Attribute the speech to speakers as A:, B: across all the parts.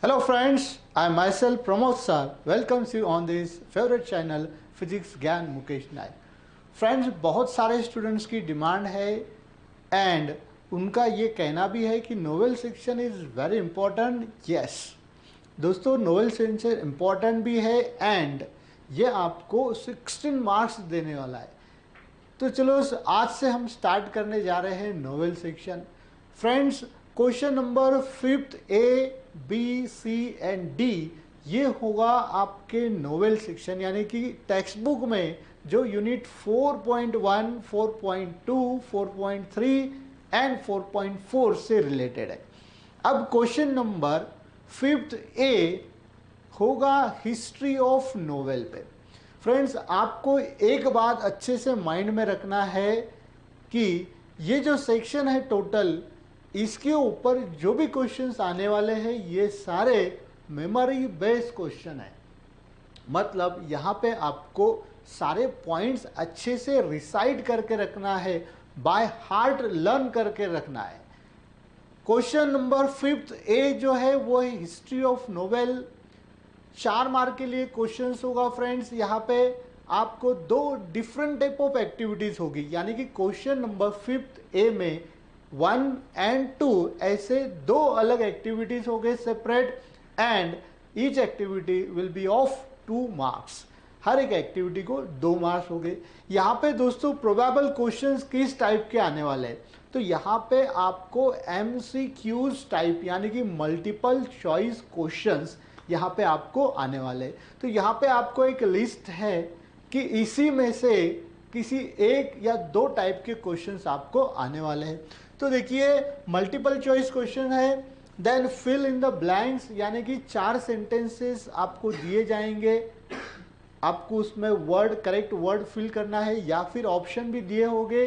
A: Hello friends, I myself Pramod sir welcomes you on this favorite channel Physics ज्ञान मुकेश नायक। Friends, बहुत सारे students की demand है and उनका ये कहना भी है कि novel section is very important. Yes दोस्तों, नोवेल सेक्शन इम्पॉर्टेंट भी है एंड ये आपको 16 मार्क्स देने वाला है। तो चलो आज से हम स्टार्ट करने जा रहे हैं novel section. Friends, question number 5th A, B, C and D ये होगा आपके नोवेल सेक्शन, यानी कि टेक्स्ट बुक में जो यूनिट 4.1, 4.2, 4.3 एंड 4.4 से रिलेटेड है। अब क्वेश्चन नंबर 5th A होगा हिस्ट्री ऑफ नोवेल पे। फ्रेंड्स, आपको एक बात अच्छे से माइंड में रखना है कि ये जो सेक्शन है टोटल, इसके ऊपर जो भी क्वेश्चंस आने वाले हैं ये सारे मेमोरी बेस्ड क्वेश्चन है। मतलब यहाँ पे आपको सारे पॉइंट्स अच्छे से रिसाइड करके रखना है, बाय हार्ट लर्न करके रखना है। क्वेश्चन नंबर 5th A जो है वो है हिस्ट्री ऑफ नोवेल। 4 मार्क के लिए क्वेश्चंस होगा। फ्रेंड्स, यहाँ पे आपको 2 डिफरेंट टाइप ऑफ एक्टिविटीज होगी, यानी कि क्वेश्चन नंबर 5th A में 1 एंड 2 ऐसे 2 अलग एक्टिविटीज हो गए separate, and each activity will be of 2 marks. हर एक एक्टिविटी को 2 मार्क्स हो गए। यहाँ पे दोस्तों प्रोबेबल क्वेश्चंस किस टाइप के आने वाले हैं, तो यहाँ पे आपको MCQs टाइप यानी कि मल्टीपल चॉइस क्वेश्चंस यहाँ पे आपको आने वाले। तो यहाँ पे आपको एक लिस्ट है कि इसी में से किसी एक या 2 टाइप के क्वेश्चंस आपको आने वाले हैं। तो देखिए, मल्टीपल चॉइस क्वेश्चन है, then fill in the blanks, यानी कि 4 सेंटेंसेस आपको दिए जाएंगे, आपको उसमें वर्ड करेक्ट वर्ड फिल करना है, या फिर ऑप्शन भी दिए होंगे,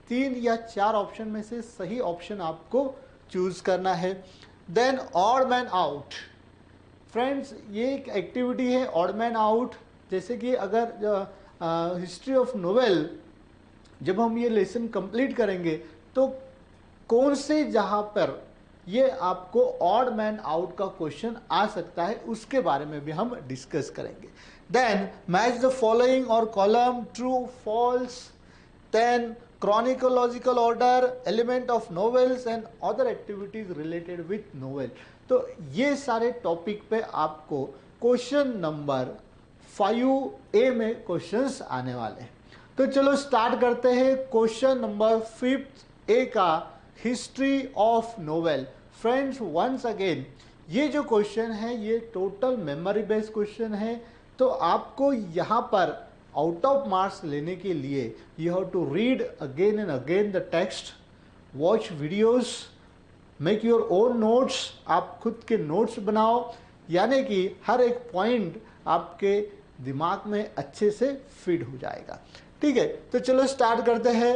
A: 3 या 4 ऑप्शन में से सही ऑप्शन आपको चूज करना है। Then odd man out. Friends, ये एक एक्टिविटी है ऑड मैन आउट। जैसे कि अगर हिस्ट्री ऑफ नोवेल जब हम ये लेसन कंप्लीट करेंगे तो कौन से जहाँ पर ये आपको ऑड मैन आउट का क्वेश्चन आ सकता है उसके बारे में भी हम डिस्कस करेंगे। देन मैच द फॉलोइंग और column true false, then chronological order, element of novels and other activities related with novel। तो ये सारे टॉपिक पे आपको क्वेश्चन नंबर 5A में क्वेश्चंस आने वाले हैं। तो चलो स्टार्ट करते हैं क्वेश्चन नंबर 5th A का history of novel. Friends, once again ये जो क्वेश्चन है ये टोटल मेमोरी बेस्ड क्वेश्चन है। तो आपको यहाँ पर आउट ऑफ मार्क्स लेने के लिए you have to read again and again the text, watch videos, make your own notes. आप खुद के नोट्स बनाओ, यानी कि हर एक पॉइंट आपके दिमाग में अच्छे से फिट हो जाएगा। ठीक है, तो चलो स्टार्ट करते हैं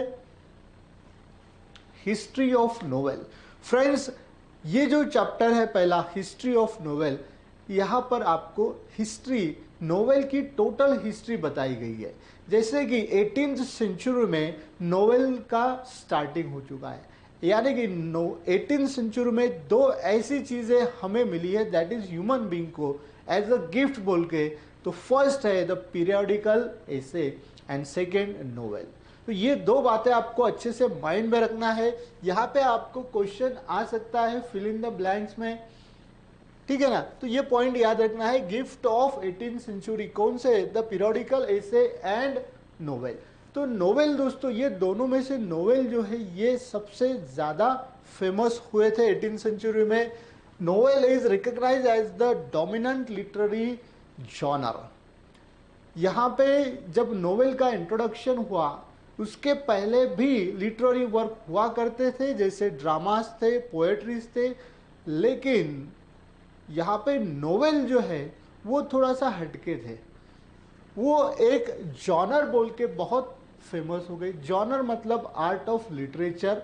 A: हिस्ट्री ऑफ नोवेल। फ्रेंड्स, ये जो चैप्टर है पहला हिस्ट्री ऑफ नोवेल, यहाँ पर आपको हिस्ट्री नोवेल की टोटल हिस्ट्री बताई गई है। जैसे कि 18th सेंचुरी में नोवेल का स्टार्टिंग हो चुका है, यानी कि 18th सेंचुरी में 2 ऐसी चीज़ें हमें मिली है दैट इज ह्यूमन बीइंग को एज अ गिफ्ट बोल के। तो फर्स्ट है the periodical essay and second novel. तो ये 2 बातें आपको अच्छे से माइंड में रखना है। यहाँ पे आपको क्वेश्चन आ सकता है फिल इन द ब्लैंक्स में, ठीक है ना। तो ये पॉइंट याद रखना है, गिफ्ट ऑफ 18th सेंचुरी कौन से, the periodical essay and novel. तो नोवेल दोस्तों, ये दोनों में से नोवेल जो है ये सबसे ज़्यादा फेमस हुए थे 18th सेंचुरी में। Novel is recognise as the dominant literary genre. यहाँ पे जब नोवेल का इंट्रोडक्शन हुआ उसके पहले भी लिटरेरी वर्क हुआ करते थे, जैसे ड्रामास थे, पोएट्रीज थे, लेकिन यहाँ पे नोवेल जो है वो थोड़ा सा हटके थे। वो एक जॉनर बोल के बहुत फेमस हो गई। जॉनर मतलब art of literature.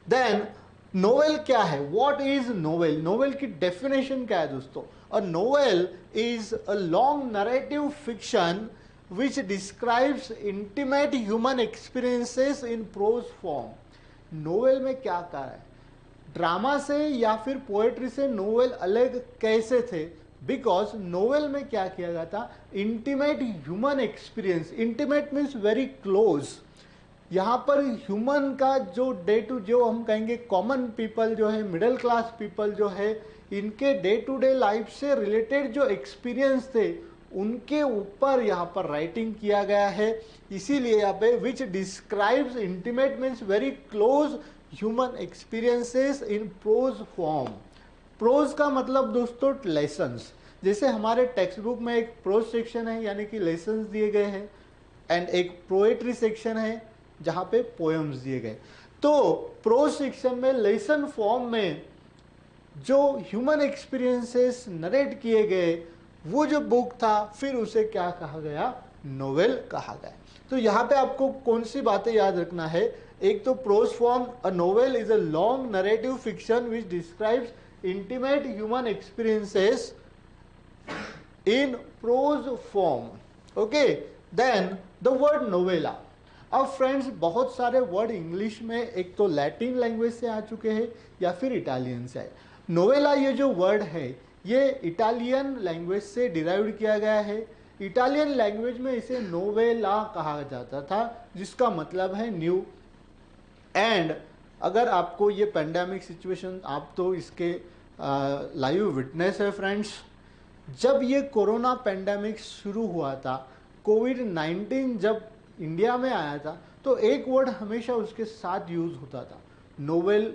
A: Then novel क्या है, व्हाट इज नोवेल? नोवेल की डेफिनेशन क्या है दोस्तों? A novel is a long narrative fiction which describes intimate human experiences in prose form। नोवेल में क्या कहा है, ड्रामा से या फिर पोएट्री से नोवेल अलग कैसे थे? बिकॉज नोवेल में क्या किया गया था, intimate human experience, intimate means very close. यहाँ पर ह्यूमन का जो डे टू, जो हम कहेंगे कॉमन पीपल जो है, मिडिल क्लास पीपल जो है, इनके डे टू डे लाइफ से रिलेटेड जो एक्सपीरियंस थे उनके ऊपर यहाँ पर राइटिंग किया गया है। इसीलिए यहाँ पे which describes intimate means very close human experiences in prose form. Prose का मतलब दोस्तों लेसन्स, जैसे हमारे टेक्स्ट बुक में एक प्रोज सेक्शन है यानी कि लेसन्स दिए गए हैं, एंड एक पोएट्री सेक्शन है जहाँ पे पोएम्स दिए गए। तो प्रोज सेक्शन में लेसन फॉर्म में जो ह्यूमन एक्सपीरियंसेस नरेट किए गए वो जो बुक था, फिर उसे क्या कहा गया, नोवेल कहा गया। तो यहाँ पे आपको कौन सी बातें याद रखना है, एक तो prose form, a novel is a long narrative fiction which describes intimate human experiences in prose form. Okay, then the word novella. अब फ्रेंड्स बहुत सारे वर्ड इंग्लिश में एक तो लैटिन लैंग्वेज से आ चुके हैं या फिर इटालियन से है। नोवेला ये जो वर्ड है ये इटालियन लैंग्वेज से डिराइव्ड किया गया है। इटालियन लैंग्वेज में इसे नोवेला कहा जाता था, जिसका मतलब है न्यू। एंड अगर आपको ये पेंडेमिक सिचुएशन, आप तो इसके लाइव विटनेस है फ्रेंड्स, जब ये कोरोना पेंडेमिक शुरू हुआ था, कोविड-19 जब इंडिया में आया था, तो एक वर्ड हमेशा उसके साथ यूज होता था, नोवेल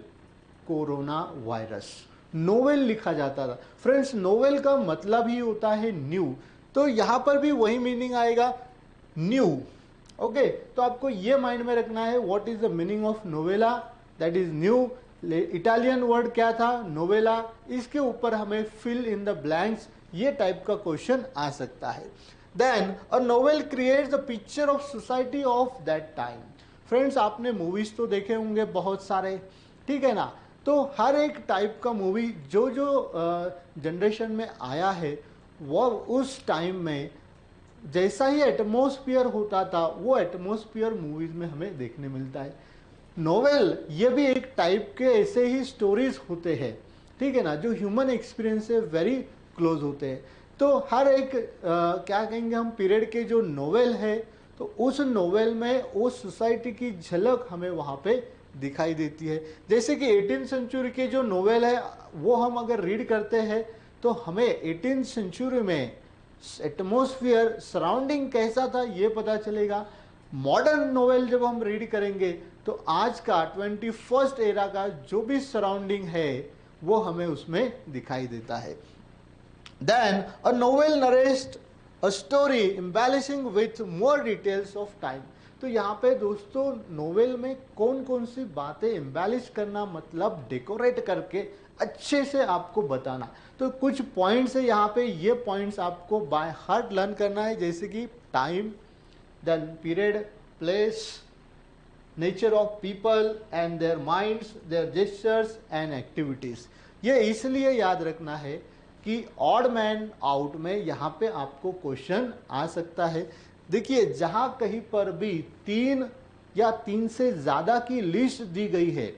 A: कोरोना वायरस। नोवेल लिखा जाता था फ्रेंड्स, नोवेल का मतलब ही होता है न्यू, तो यहाँ पर भी वही मीनिंग आएगा, न्यू। ओके, तो आपको ये माइंड में रखना है, what is the meaning of novella, that is new. Italian word क्या था, नोवेला। इसके ऊपर हमें फिल इन द ब्लैंक्स, ये टाइप का क्वेश्चन आ सकता है। Then a novel creates the picture of society of that time. Friends आपने मूवीज तो देखे होंगे बहुत सारे, ठीक है ना, तो हर एक टाइप का मूवी जो जो जनरेशन में आया है, वो उस टाइम में जैसा ही एटमॉस्फेयर होता था वो एटमॉस्फेयर मूवीज में हमें देखने मिलता है। नोवेल ये भी एक टाइप के ऐसे ही स्टोरीज होते हैं, ठीक है ना, जो ह्यूमन एक्सपीरियंस से वेरी क्लोज होते हैं। तो हर एक क्या कहेंगे हम, पीरियड के जो नोवेल है, तो उस नोवेल में उस सोसाइटी की झलक हमें वहाँ पे दिखाई देती है। जैसे कि 18th सेंचुरी के जो नोवेल है वो हम अगर रीड करते हैं तो हमें 18th सेंचुरी में एटमॉस्फेयर सराउंडिंग कैसा था ये पता चलेगा। मॉडर्न नोवेल जब हम रीड करेंगे तो आज का 21st एरा का जो भी सराउंडिंग है वो हमें उसमें दिखाई देता है। Then a novel narrates a story embellishing with more details of time. तो यहाँ पे दोस्तों नोवेल में कौन कौन सी बातें एम्बेलिश करना, मतलब डेकोरेट करके अच्छे से आपको बताना। तो कुछ पॉइंट्स है यहाँ पे, ये पॉइंट्स आपको बाय हार्ट लर्न करना है, जैसे कि time, then period, place, nature of people and their minds, their gestures and activities. ये इसलिए याद रखना है कि ऑड मैन आउट में यहाँ पे आपको क्वेश्चन आ सकता है। देखिए जहाँ कहीं पर भी 3 या 3 से ज़्यादा की लिस्ट दी गई है,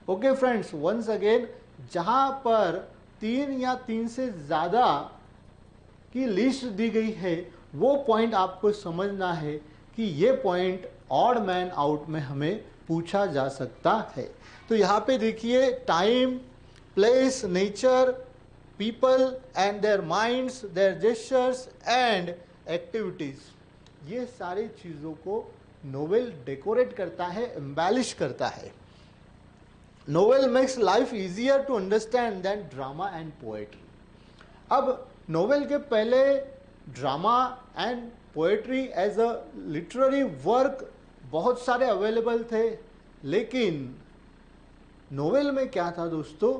A: ओके फ्रेंड्स, वंस अगेन, जहाँ पर 3 या 3 से ज़्यादा की लिस्ट दी गई है वो पॉइंट आपको समझना है कि ये पॉइंट ऑड मैन आउट में हमें पूछा जा सकता है। तो यहाँ पे देखिए time, place, nature, people and their minds, their gestures and activities, ये सारी चीज़ों को नोवेल डेकोरेट करता है, एम्बेलिश करता है। Novel makes life easier to understand than drama and poetry. अब नोवेल के पहले drama and poetry as a literary work बहुत सारे अवेलेबल थे, लेकिन नोवेल में क्या था दोस्तों,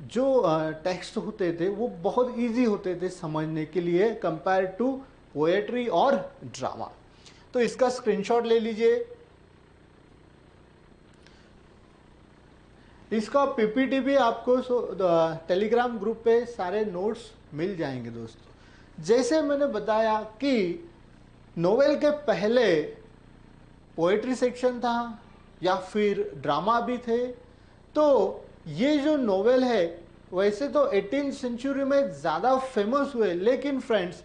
A: जो टेक्स्ट होते थे वो बहुत इजी होते थे समझने के लिए कंपेयर टू पोएट्री और ड्रामा। तो इसका स्क्रीनशॉट ले लीजिए, इसका पीपीटी भी आपको टेलीग्राम ग्रुप पे सारे नोट्स मिल जाएंगे दोस्तों। जैसे मैंने बताया कि नोवेल के पहले पोएट्री सेक्शन था या फिर ड्रामा भी थे, तो ये जो नोवेल है वैसे तो 18th सेंचुरी में ज़्यादा फेमस हुए, लेकिन फ्रेंड्स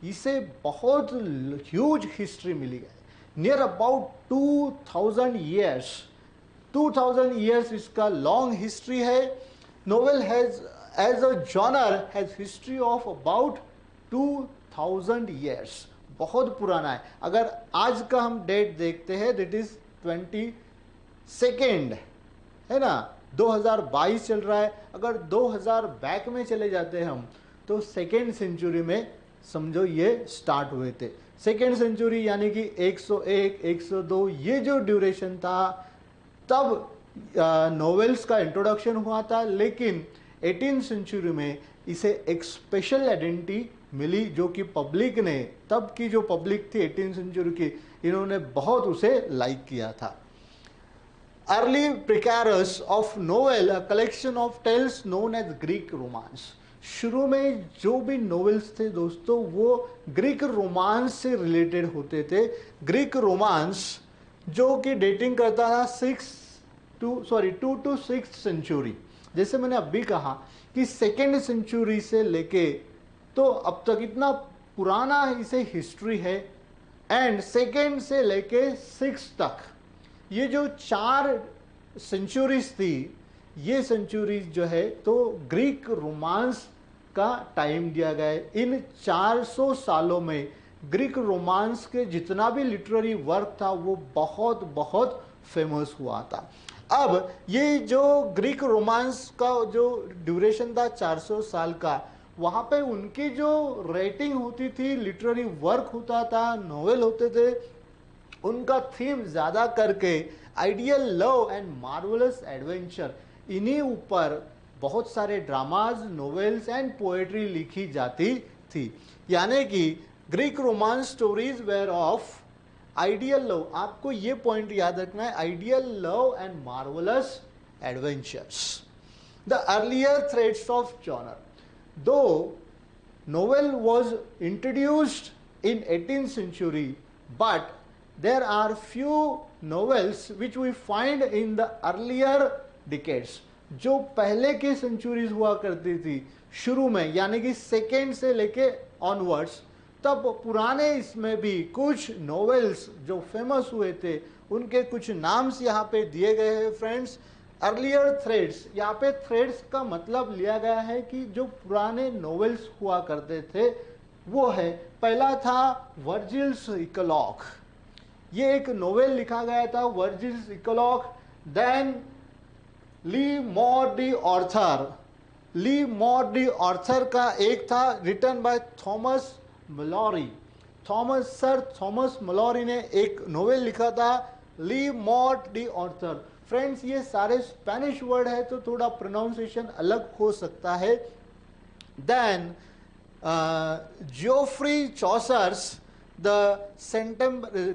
A: इसे बहुत ह्यूज हिस्ट्री मिली है, नियर अबाउट 2000 ईयर्स। 2000 ईयर्स इसका लॉन्ग हिस्ट्री है। Novel has as a genre has history of about 2000 years, बहुत पुराना है। अगर आज का हम डेट देखते हैं, दैट इज 22 है ना, 2022 चल रहा है। अगर 2000 बैक में चले जाते हैं हम, तो सेकेंड सेंचुरी में समझो ये स्टार्ट हुए थे। सेकेंड सेंचुरी यानी कि 101, 102 ये जो ड्यूरेशन था, तब नॉवेल्स का इंट्रोडक्शन हुआ था। लेकिन 18th सेंचुरी में इसे एक स्पेशल आइडेंटिटी मिली, जो कि पब्लिक ने, तब की जो पब्लिक थी 18th सेंचुरी की, इन्होंने बहुत उसे लाइक किया था। Early precursors of novel, a collection of tales known as Greek romance. शुरू में जो भी नोवेल्स थे दोस्तों, वो ग्रीक रोमांस से रिलेटेड होते थे। ग्रीक रोमांस जो कि डेटिंग करता था 2 to 6th सेंचुरी। जैसे मैंने अभी कहा कि सेकेंड सेंचुरी से लेके तो अब तक इतना पुराना इसे हिस्ट्री है, एंड सेकेंड से लेके 6 तक ये जो 4 सेंचुरीज थी, ये सेंचुरीज जो है तो ग्रीक रोमांस का टाइम दिया गया है। इन 400 सालों में ग्रीक रोमांस के जितना भी लिटरेरी वर्क था वो बहुत बहुत फेमस हुआ था। अब ये जो ग्रीक रोमांस का जो ड्यूरेशन था 400 साल का, वहाँ पे उनकी जो राइटिंग होती थी, लिटरेरी वर्क होता था, नोवेल होते थे, उनका थीम ज़्यादा करके ideal love and marvellous adventure, इन्हीं ऊपर बहुत सारे ड्रामाज, नोवेल्स एंड पोएट्री लिखी जाती थी। यानी कि Greek romance stories were of ideal love, आपको ये पॉइंट याद रखना है, ideal love and marvellous adventures. The earlier threads of genre, दो novel was introduced in 18th century, but there are few novels which we find in the earlier decades। जो पहले की centuries हुआ करती थी शुरू में, यानी कि सेकेंड से लेके ऑनवर्ड्स, तब पुराने इसमें भी कुछ नॉवेल्स जो फेमस हुए थे, उनके कुछ नाम्स यहाँ पे दिए गए हैं फ्रेंड्स। अर्लियर थ्रेड्स, यहाँ पे थ्रेड्स का मतलब लिया गया है कि जो पुराने नॉवेल्स हुआ करते थे वो है, पहला था वर्जिल्स इकोलॉग, ये एक नोवेल लिखा गया था Virgil's Eclogue. Then Le Morte d'Arthur, Le Morte d'Arthur का एक था written by Thomas Malory, sir Thomas Malory ने एक नोवेल लिखा था Le Morte d'Arthur. Friends ये सारे स्पेनिश वर्ड है तो थोड़ा प्रोनाउंसिएशन अलग हो सकता है। Then Geoffrey Chaucer's the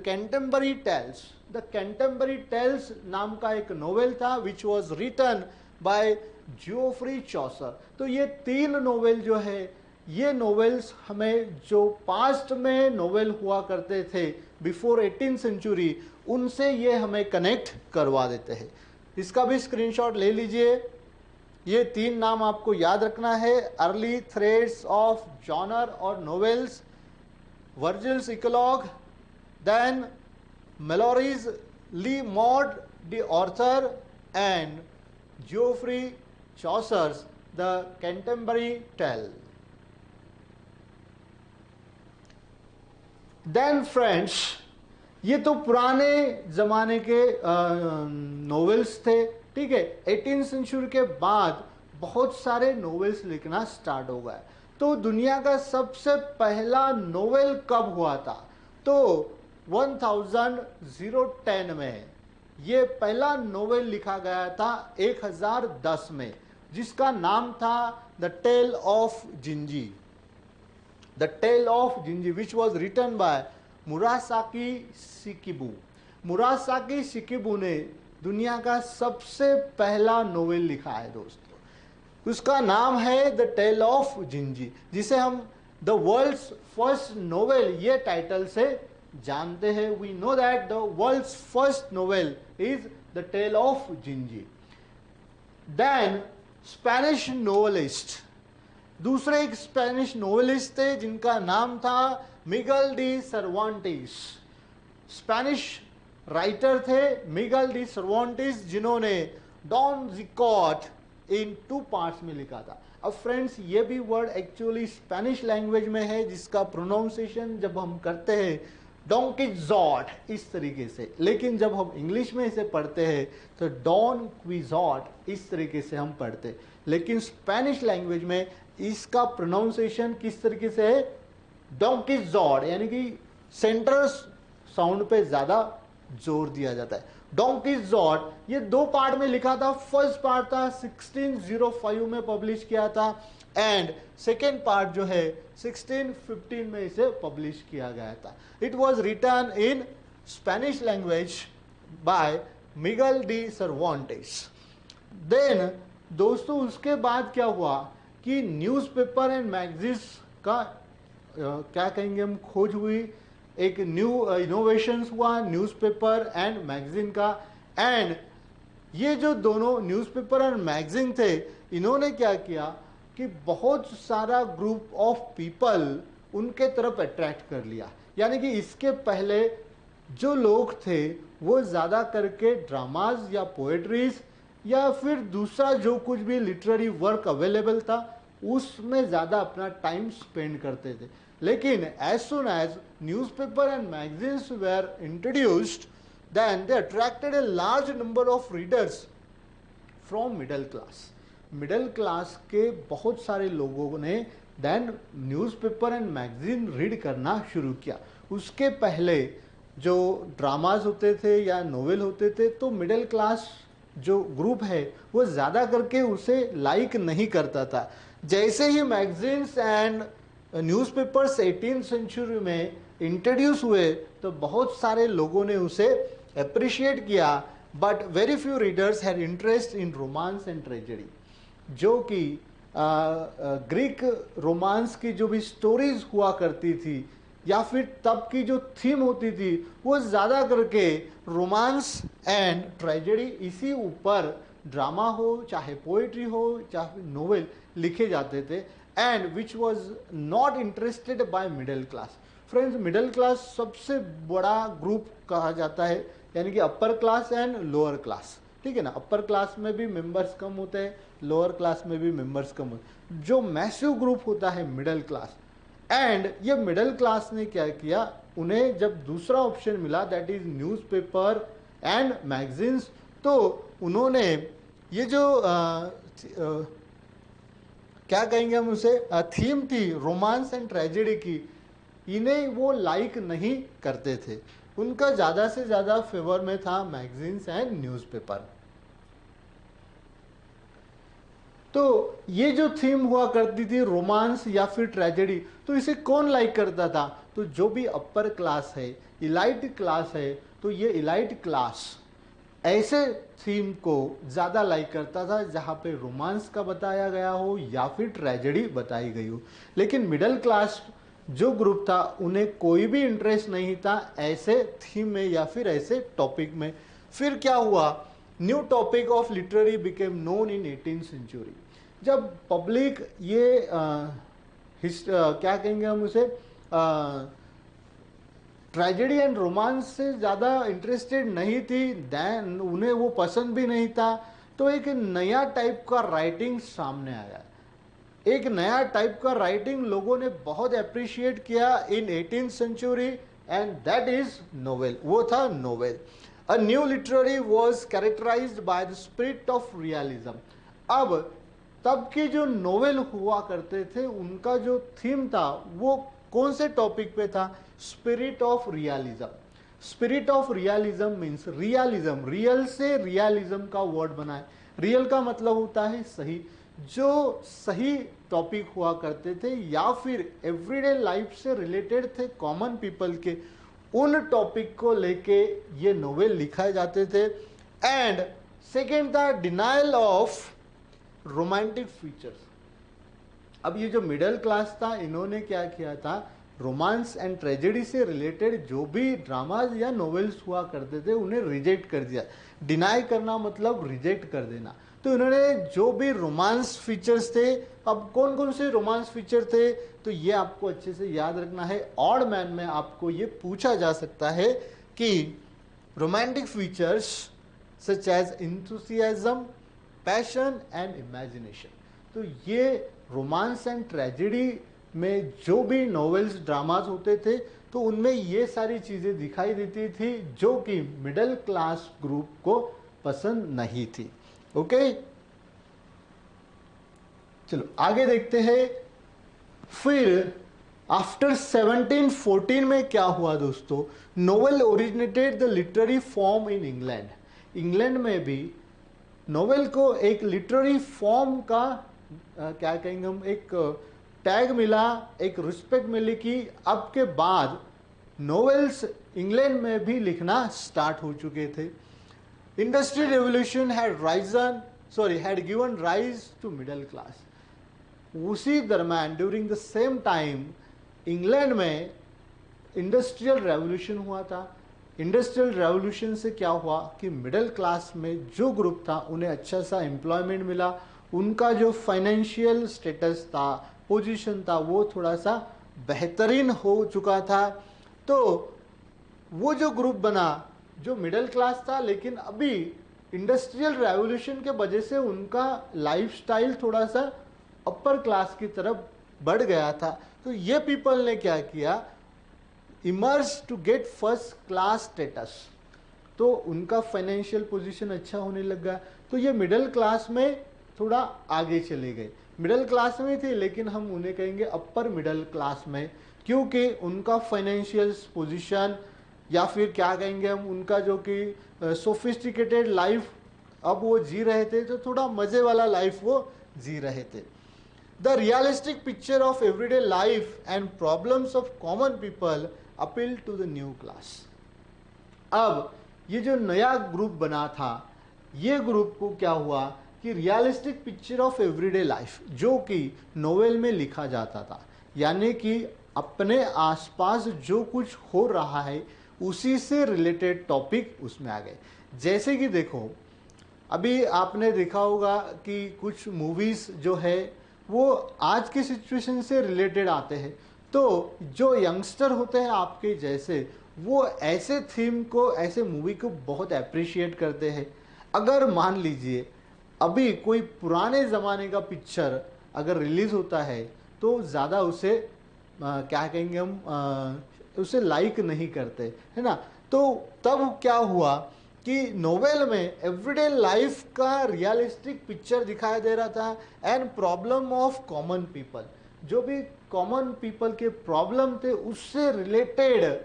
A: Canterbury Tales, the Canterbury Tales नाम का एक नोवेल था which was written by Geoffrey Chaucer. तो ये 3 नोवेल जो है, ये नोवेल्स हमें जो पास्ट में नोवेल हुआ करते थे बिफोर 18th सेंचुरी, उनसे ये हमें कनेक्ट करवा देते हैं। इसका भी स्क्रीनशॉट ले लीजिए। ये 3 नाम आपको याद रखना है, अर्ली थ्रेड्स ऑफ जॉनर और novels, Virgil's Eclogue, then Malory's Le Morte d'Arthur and Geoffrey Chaucer's the Canterbury Tale. Then friends ये तो पुराने ज़माने के नोवेल्स थे, ठीक है। 18th सेंचुरी के बाद बहुत सारे नोवेल्स लिखना स्टार्ट हो गए। तो दुनिया का सबसे पहला नोवेल कब हुआ था? तो 1010 में ये पहला नोवेल लिखा गया था 1010 में, जिसका नाम था the tell of Genji, the tell of Genji which was written by Murasaki Shikibu. Murasaki Shikibu ने दुनिया का सबसे पहला नोवेल लिखा है दोस्तों, उसका नाम है द टेल ऑफ जिंजी, जिसे हम द वर्ल्ड्स फर्स्ट नोवेल ये टाइटल से जानते हैं। We know that the world's first novel is the tell of Genji. Then Spanish novelist, दूसरे एक स्पेनिश नोवेलिस्ट थे जिनका नाम था Miguel de Cervantes. Spanish writer थे मिगल डी सर्वांटिस, जिन्होंने डॉन किकोट इन 2 पार्ट्स में लिखा था। अब फ्रेंड्स, ये भी वर्ड एक्चुअली स्पेनिश लैंग्वेज में है, जिसका प्रोनाउंसिएशन जब हम करते हैं डॉन क्विजोट इस तरीके से, लेकिन जब हम इंग्लिश में इसे पढ़ते हैं तो डॉन क्विजोट इस तरीके से हम पढ़ते हैं। लेकिन स्पेनिश लैंग्वेज में इसका प्रोनाउंसिएशन किस तरीके से है? डॉन क्विजोट, यानी कि सेंट्रल साउंड पे ज्यादा जोर दिया जाता है। डॉन क्विजोट ये 2 पार्ट में लिखा था। फर्स्ट पार्ट था 1605 में पब्लिश किया था, एंड सेकेंड पार्ट जो है 1615 में इसे पब्लिश किया गया था। It was written in Spanish language by Miguel de Cervantes. Then दोस्तों, उसके बाद क्या हुआ कि न्यूज़पेपर एंड मैगजीन्स का क्या कहेंगे हम, खोज हुई। एक न्यू इनोवेशंस हुआ न्यूज़पेपर एंड मैगजीन का। एंड ये जो दोनों न्यूज़पेपर एंड मैगजीन थे, इन्होंने क्या किया कि बहुत सारा ग्रुप ऑफ पीपल उनके तरफ अट्रैक्ट कर लिया। यानी कि इसके पहले जो लोग थे वो ज़्यादा करके ड्रामाज या पोएट्रीज या फिर दूसरा जो कुछ भी लिटरेरी वर्क अवेलेबल था उसमें ज़्यादा अपना टाइम स्पेंड करते थे। लेकिन as soon as newspaper and magazines were introduced, then they attracted a large number of readers from middle class. Middle class के बहुत सारे लोगों ने then newspaper and magazine read करना शुरू किया। उसके पहले जो ड्रामाज होते थे या नोवेल होते थे तो मिडिल क्लास जो ग्रुप है वो ज़्यादा करके उसे लाइक नहीं करता था। जैसे ही magazines and newspapers 18th century में इंट्रोड्यूस हुए तो बहुत सारे लोगों ने उसे अप्रिशिएट किया, but very few readers had interest in romance and tragedy, जो कि ग्रीक रोमांस की जो भी स्टोरीज हुआ करती थी या फिर तब की जो थीम होती थी वो ज़्यादा करके रोमांस एंड ट्रेजेडी, इसी ऊपर ड्रामा हो चाहे पोइट्री हो चाहे नोवेल लिखे जाते थे, and which was not interested bye middle class. Friends, middle class सबसे बड़ा ग्रुप कहा जाता है, यानी कि upper class and lower class, ठीक है ना। अपर क्लास में भी मेंबर्स कम होते हैं, लोअर क्लास में भी मेंबर्स कम होते हैं। जो मैसिव ग्रुप होता है मिडिल क्लास, एंड ये मिडिल क्लास ने क्या किया, उन्हें जब दूसरा ऑप्शन मिला that is newspaper and magazines, तो उन्होंने ये जो क्या कहेंगे हम उसे, थीम थी रोमांस एंड ट्रेजेडी की, इन्हें वो लाइक नहीं करते थे। उनका ज़्यादा से ज़्यादा फेवर में था मैगजीन्स एंड न्यूज़पेपर। तो ये जो थीम हुआ करती थी रोमांस या फिर ट्रेजेडी, तो इसे कौन लाइक करता था? तो जो भी अपर क्लास है, इलाइट क्लास है, तो ये इलाइट क्लास ऐसे थीम को ज़्यादा लाइक करता था जहाँ पे रोमांस का बताया गया हो या फिर ट्रेजेडी बताई गई हो। लेकिन मिडिल क्लास जो ग्रुप था उन्हें कोई भी इंटरेस्ट नहीं था ऐसे थीम में या फिर ऐसे टॉपिक में। फिर क्या हुआ, new topic of literary became known in 18th century. जब पब्लिक ये क्या कहेंगे हम उसे, ट्रेजेडी एंड रोमांस से ज़्यादा इंटरेस्टेड नहीं थी, देन उन्हें वो पसंद भी नहीं था, तो एक नया टाइप का राइटिंग सामने आया। एक नया टाइप का राइटिंग लोगों ने बहुत अप्रिशिएट किया in 18th century, and that is novel. वो था novel. A new literary was characterised by the spirit of realism. अब तब के जो नोवेल हुआ करते थे उनका जो थीम था वो कौन से टॉपिक पे था? Spirit of realism. Spirit of realism means realism, real से रियलिज्म का वर्ड बना है। रियल का मतलब होता है सही। जो सही टॉपिक हुआ करते थे या फिर एवरीडे लाइफ से रिलेटेड थे कॉमन पीपल के, उन टॉपिक को लेके ये नोवेल लिखाए जाते थे। एंड सेकेंड था डिनायल ऑफ रोमांटिक फीचर्स। अब ये जो मिडिल क्लास था इन्होंने क्या किया था, रोमांस एंड ट्रेजेडी से रिलेटेड जो भी ड्रामाज या नोवेल्स हुआ करते थे उन्हें रिजेक्ट कर दिया। डिनाई करना मतलब रिजेक्ट कर देना। तो इन्होंने जो भी रोमांस फीचर्स थे, अब कौन कौन से रोमांस फीचर थे तो ये आपको अच्छे से याद रखना है। ऑड मैन में आपको ये पूछा जा सकता है कि romantic features such as enthusiasm, passion and imagination. तो ये रोमांस एंड ट्रेजेडी में जो भी नॉवेल्स ड्रामाज होते थे तो उनमें ये सारी चीज़ें दिखाई देती थी जो कि मिडिल क्लास ग्रुप को पसंद नहीं थी। ओके, चलो आगे देखते हैं। फिर आफ्टर 1714 में क्या हुआ दोस्तों, novel originated the literary form in England. England में भी नोवेल को एक लिटरेरी फॉर्म का क्या कहेंगे हम, एक टैग मिला, एक रिस्पेक्ट मिली कि अब के बाद नोवेल्स इंग्लैंड में भी लिखना स्टार्ट हो चुके थे। Industrial revolution had given rise to middle class. उसी दरम्यान during the same time England में इंडस्ट्रियल रेवोल्यूशन हुआ था। इंडस्ट्रियल रेवोल्यूशन से क्या हुआ कि मिडिल क्लास में जो ग्रुप था उन्हें अच्छा सा एम्प्लॉयमेंट मिला, उनका जो फाइनेंशियल स्टेटस था, पोजीशन था, वो थोड़ा सा बेहतरीन हो चुका था। तो वो जो ग्रुप बना जो मिडिल क्लास था, लेकिन अभी इंडस्ट्रियल रेवोल्यूशन के वजह से उनका लाइफस्टाइल थोड़ा सा अपर क्लास की तरफ बढ़ गया था। तो ये पीपल ने क्या किया, emerge to get first class status. तो उनका फाइनेंशियल पोजीशन अच्छा होने लगा, तो ये मिडिल क्लास में थोड़ा आगे चले गए। मिडिल क्लास में थे लेकिन हम उन्हें कहेंगे अपर मिडिल क्लास में, क्योंकि उनका फाइनेंशियल पोजीशन या फिर क्या कहेंगे हम, उनका जो कि सोफिस्टिकेटेड लाइफ अब वो जी रहे थे, तो थोड़ा मज़े वाला लाइफ वो जी रहे थे। The realistic picture of everyday life and problems of common people appeal to the new class. अब ये जो नया ग्रुप बना था, ये ग्रुप को क्या हुआ कि realistic picture of everyday life जो कि नोवेल में लिखा जाता था, यानी कि अपने आसपास जो कुछ हो रहा है उसी से रिलेटेड टॉपिक उसमें आ गए। जैसे कि देखो, अभी आपने देखा होगा कि कुछ मूवीज़ जो है वो आज की सिचुएशन से रिलेटेड आते हैं, तो जो यंगस्टर होते हैं आपके जैसे, वो ऐसे थीम को, ऐसे मूवी को बहुत अप्रिशिएट करते हैं। अगर मान लीजिए अभी कोई पुराने ज़माने का पिक्चर अगर रिलीज़ होता है तो ज़्यादा उसे क्या कहेंगे हम, उसे लाइक नहीं करते, है ना। तो तब क्या हुआ कि नोवेल में एवरीडे लाइफ का रियलिस्टिक पिक्चर दिखाई दे रहा था and problem of common people, जो भी कॉमन पीपल के प्रॉब्लम थे उससे रिलेटेड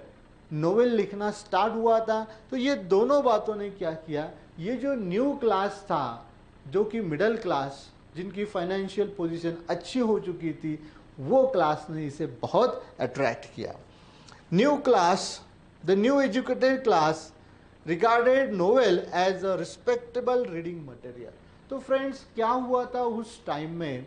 A: नोवेल लिखना स्टार्ट हुआ था। तो ये दोनों बातों ने क्या किया, ये जो न्यू क्लास था, जो कि मिडिल क्लास, जिनकी फाइनेंशियल पोजीशन अच्छी हो चुकी थी, वो क्लास ने इसे बहुत अट्रैक्ट किया। New class, the new educated class regarded novel as a respectable reading material. तो फ्रेंड्स क्या हुआ था उस टाइम में,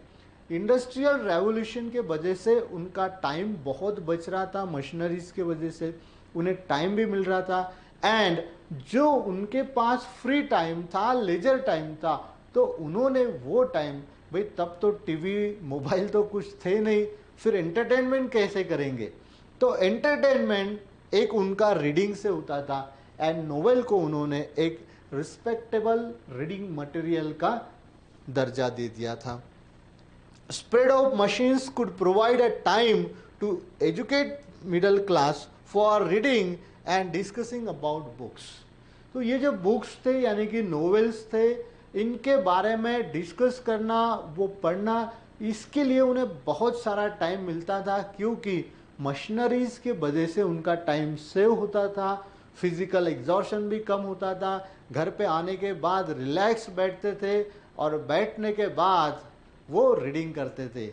A: इंडस्ट्रियल रेवोल्यूशन के वजह से उनका टाइम बहुत बच रहा था, मशीनरीज के वजह से उन्हें टाइम भी मिल रहा था, एंड जो उनके पास फ्री टाइम था, लेजर टाइम था, तो उन्होंने वो टाइम, भाई तब तो टीवी मोबाइल तो कुछ थे नहीं, फिर एंटरटेनमेंट कैसे करेंगे, तो एंटरटेनमेंट एक उनका रीडिंग से होता था, एंड नोवेल को उन्होंने एक रिस्पेक्टेबल रीडिंग मटेरियल का दर्जा दे दिया था। Spread of machines could provide a time to educate middle class for reading and discussing about books. तो ये जो बुक्स थे यानी कि नोवेल्स थे, इनके बारे में डिस्कस करना, वो पढ़ना, इसके लिए उन्हें बहुत सारा टाइम मिलता था, क्योंकि मशीनरीज के वजह से उनका टाइम सेव होता था, फिजिकल एग्जॉर्शन भी कम होता था, घर पे आने के बाद रिलैक्स बैठते थे और बैठने के बाद वो रीडिंग करते थे।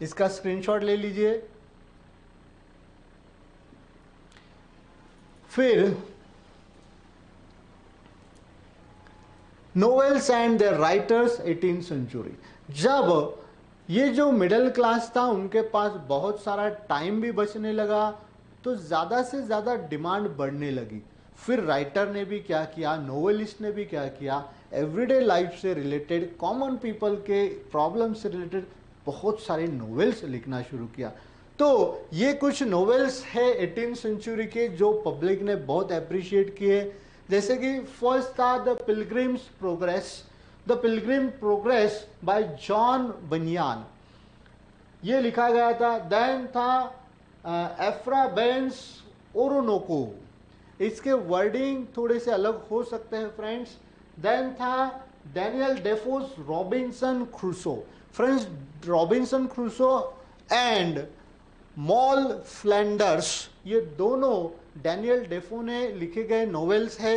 A: इसका स्क्रीनशॉट ले लीजिए। फिर novels and the writers 18th century, जब ये जो मिडिल क्लास था उनके पास बहुत सारा टाइम भी बचने लगा, तो ज़्यादा से ज़्यादा डिमांड बढ़ने लगी। फिर राइटर ने भी क्या किया, नोवेलिस्ट ने भी क्या किया, एवरीडे लाइफ से रिलेटेड, कॉमन पीपल के प्रॉब्लम से रिलेटेड बहुत सारे नॉवेल्स लिखना शुरू किया। तो ये कुछ नॉवेल्स है 18th सेंचुरी के जो पब्लिक ने बहुत अप्रिशिएट किए। जैसे कि फर्स्ट था the Pilgrim progress bye John बनियान, ये लिखा गया था। देन था एफ्रा बेंस ओरोनोको, इसके वर्डिंग थोड़े से अलग हो सकते हैं फ्रेंड्स। देन था Daniel Defoe's Robinson Crusoe, friends Robinson Crusoe and Moll Flanders, ये दोनों डैनियल डेफो ने लिखे गए नॉवेल्स है,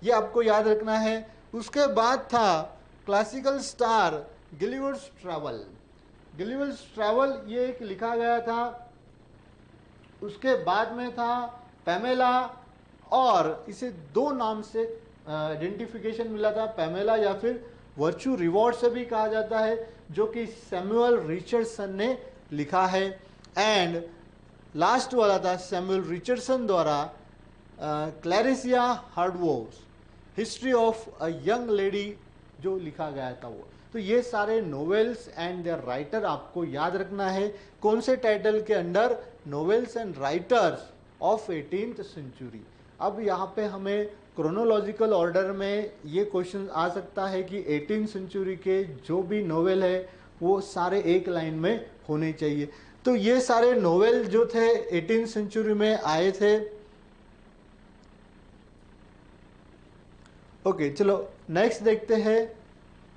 A: ये आपको याद रखना है। उसके बाद था क्लासिकल स्टार गिलिवर्स ट्रैवल, गिलिवर्स ट्रैवल ये एक लिखा गया था। उसके बाद में था पैमेला, और इसे दो नाम से आइडेंटिफिकेशन मिला था, पैमेला या फिर वर्चू रिवॉर्ड से भी कहा जाता है, जो कि सैमुअल रिचर्डसन ने लिखा है। एंड लास्ट वाला था सैमुअल रिचर्डसन द्वारा Clarissa Harlowe's history of a young lady जो लिखा गया था वो। तो ये सारे नॉवेल्स एंड देयर राइटर आपको याद रखना है, कौन से टाइटल के under, novels and writers of 18th century. अब यहाँ पे हमें क्रोनोलॉजिकल ऑर्डर में ये क्वेश्चन आ सकता है कि 18th सेंचुरी के जो भी नॉवेल है वो सारे एक लाइन में होने चाहिए। तो ये सारे नॉवेल जो थे 18th सेंचुरी में आए थे। ओके चलो नेक्स्ट देखते हैं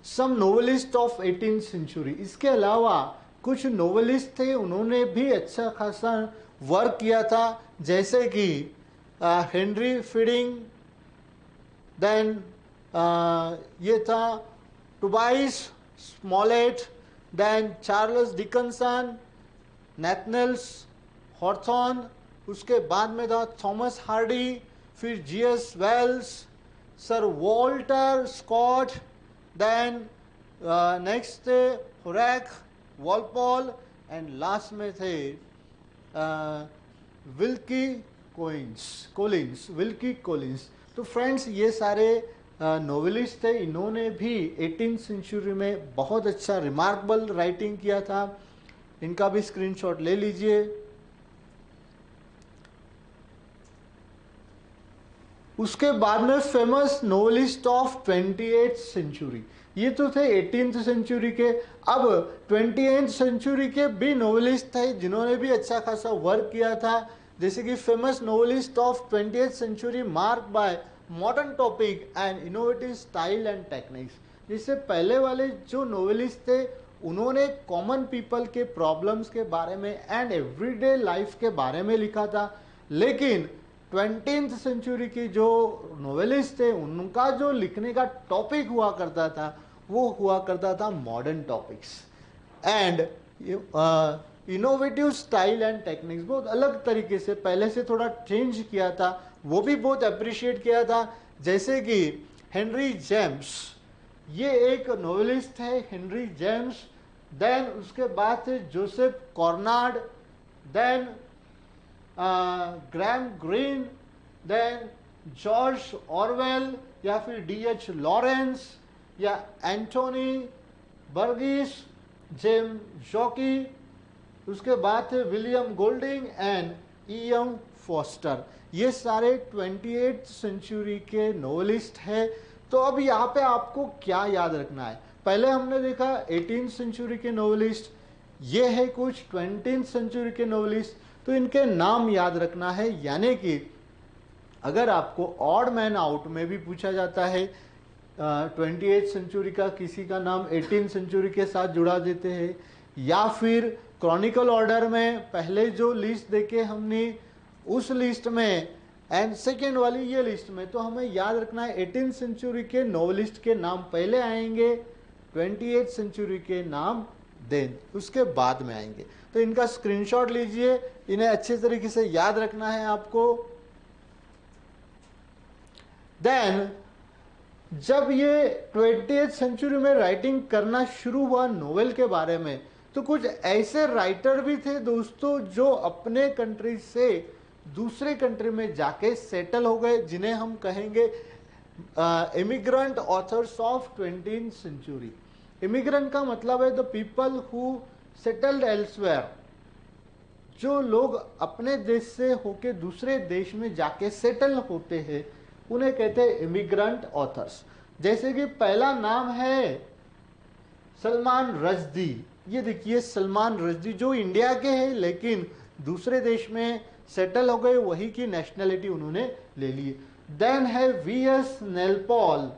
A: सम नोवेलिस्ट ऑफ 18th सेंचुरी। इसके अलावा कुछ नोवेलिस्ट थे, उन्होंने भी अच्छा खासा वर्क किया था, जैसे कि हेनरी फीडिंग, देन ये था Tobias Smollett, then Charles Dickenson, Nathaniel Hawthorne, उसके बाद में था थॉमस हार्डी, फिर G S Wells, sir Walter Scott, then next थे होरेक वॉलपॉल, एंड लास्ट में थे विल्की कोलिंस। तो फ्रेंड्स ये सारे नॉवेलिस्ट थे, इन्होंने भी 18th सेंचुरी में बहुत अच्छा रिमार्केबल राइटिंग किया था। इनका भी स्क्रीनशॉट ले लीजिए। उसके बाद में famous novelist of 28th century, ये तो थे 18th सेंचुरी के। अब 28th सेंचुरी के भी नॉवेलिस्ट थे जिन्होंने भी अच्छा खासा वर्क किया था, जैसे कि famous novelist of 20th century mark by modern topic and innovative style and techniques. जिससे पहले वाले जो नॉवेलिस्ट थे उन्होंने कॉमन पीपल के प्रॉब्लम्स के बारे में एंड एवरीडे लाइफ के बारे में लिखा था, लेकिन 20th सेंचुरी की जो नॉवेलिस्ट थे उनका जो लिखने का टॉपिक हुआ करता था वो हुआ करता था modern topics and innovative style and techniques. बहुत अलग तरीके से पहले से थोड़ा चेंज किया था, वो भी बहुत अप्रिशिएट किया था। जैसे कि हेनरी जेम्स, ये एक नॉवेलिस्ट है हेनरी जेम्स। देन उसके बाद थे Joseph Conrad, then Graham Greene, then George Orwell या फिर डीएच लॉरेंस या एंटोनी बर्गिस, जेम जॉकी। उसके बाद थे William Golding and EM foster. ये सारे 28th सेंचुरी के नॉवेलिस्ट हैं। तो अब यहाँ पे आपको क्या याद रखना है, पहले हमने देखा 18th सेंचुरी के नॉवेलिस्ट, ये है कुछ 20th सेंचुरी के नॉवेलिस्ट। तो इनके नाम याद रखना है, यानी कि अगर आपको ऑड मैन आउट में भी पूछा जाता है 28th सेंचुरी का किसी का नाम 18th सेंचुरी के साथ जुड़ा देते हैं, या फिर क्रॉनिकल ऑर्डर में पहले जो लिस्ट देखे हमने उस लिस्ट में एंड सेकेंड वाली ये लिस्ट में, तो हमें याद रखना है 18th सेंचुरी के नॉवेलिस्ट के नाम पहले आएंगे, 28th सेंचुरी के नाम देन उसके बाद में आएंगे। तो इनका स्क्रीनशॉट लीजिए, इन्हें अच्छे तरीके से याद रखना है आपको। देन जब ये 20th सेंचुरी में राइटिंग करना शुरू हुआ नोवेल के बारे में, तो कुछ ऐसे राइटर भी थे दोस्तों जो अपने कंट्री से दूसरे कंट्री में जाके सेटल हो गए, जिन्हें हम कहेंगे immigrant authors of 20th century. Immigrant का मतलब है the people who settled elsewhere, जो लोग अपने देश से होके दूसरे देश में जाके सेटल होते हैं उन्हें कहते हैं इमिग्रेंट ऑथर्स। जैसे कि पहला नाम है सलमान रश्दी। ये देखिए सलमान रश्दी जो इंडिया के हैं लेकिन दूसरे देश में सेटल हो गए, वही की नेशनलिटी उन्होंने ले ली। देन है वीएस नेलपॉल।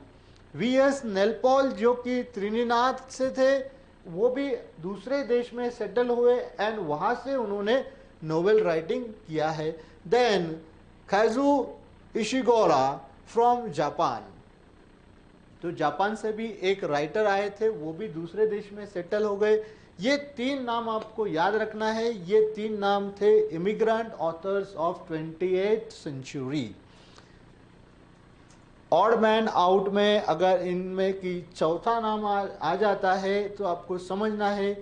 A: वीएस नेलपॉल जो कि त्रिनिदाद से थे, वो भी दूसरे देश में सेटल हुए एंड वहां से उन्होंने नोवेल राइटिंग किया है। देन काजुओ इशिगोरा फ्रॉम जापान, तो जापान से भी एक राइटर आए थे, वो भी दूसरे देश में सेटल हो गए। ये 3 नाम आपको याद रखना है। ये 3 नाम थे immigrant authors of 28th century. Odd man out में अगर इनमें की चौथा नाम आ जाता है तो आपको समझना है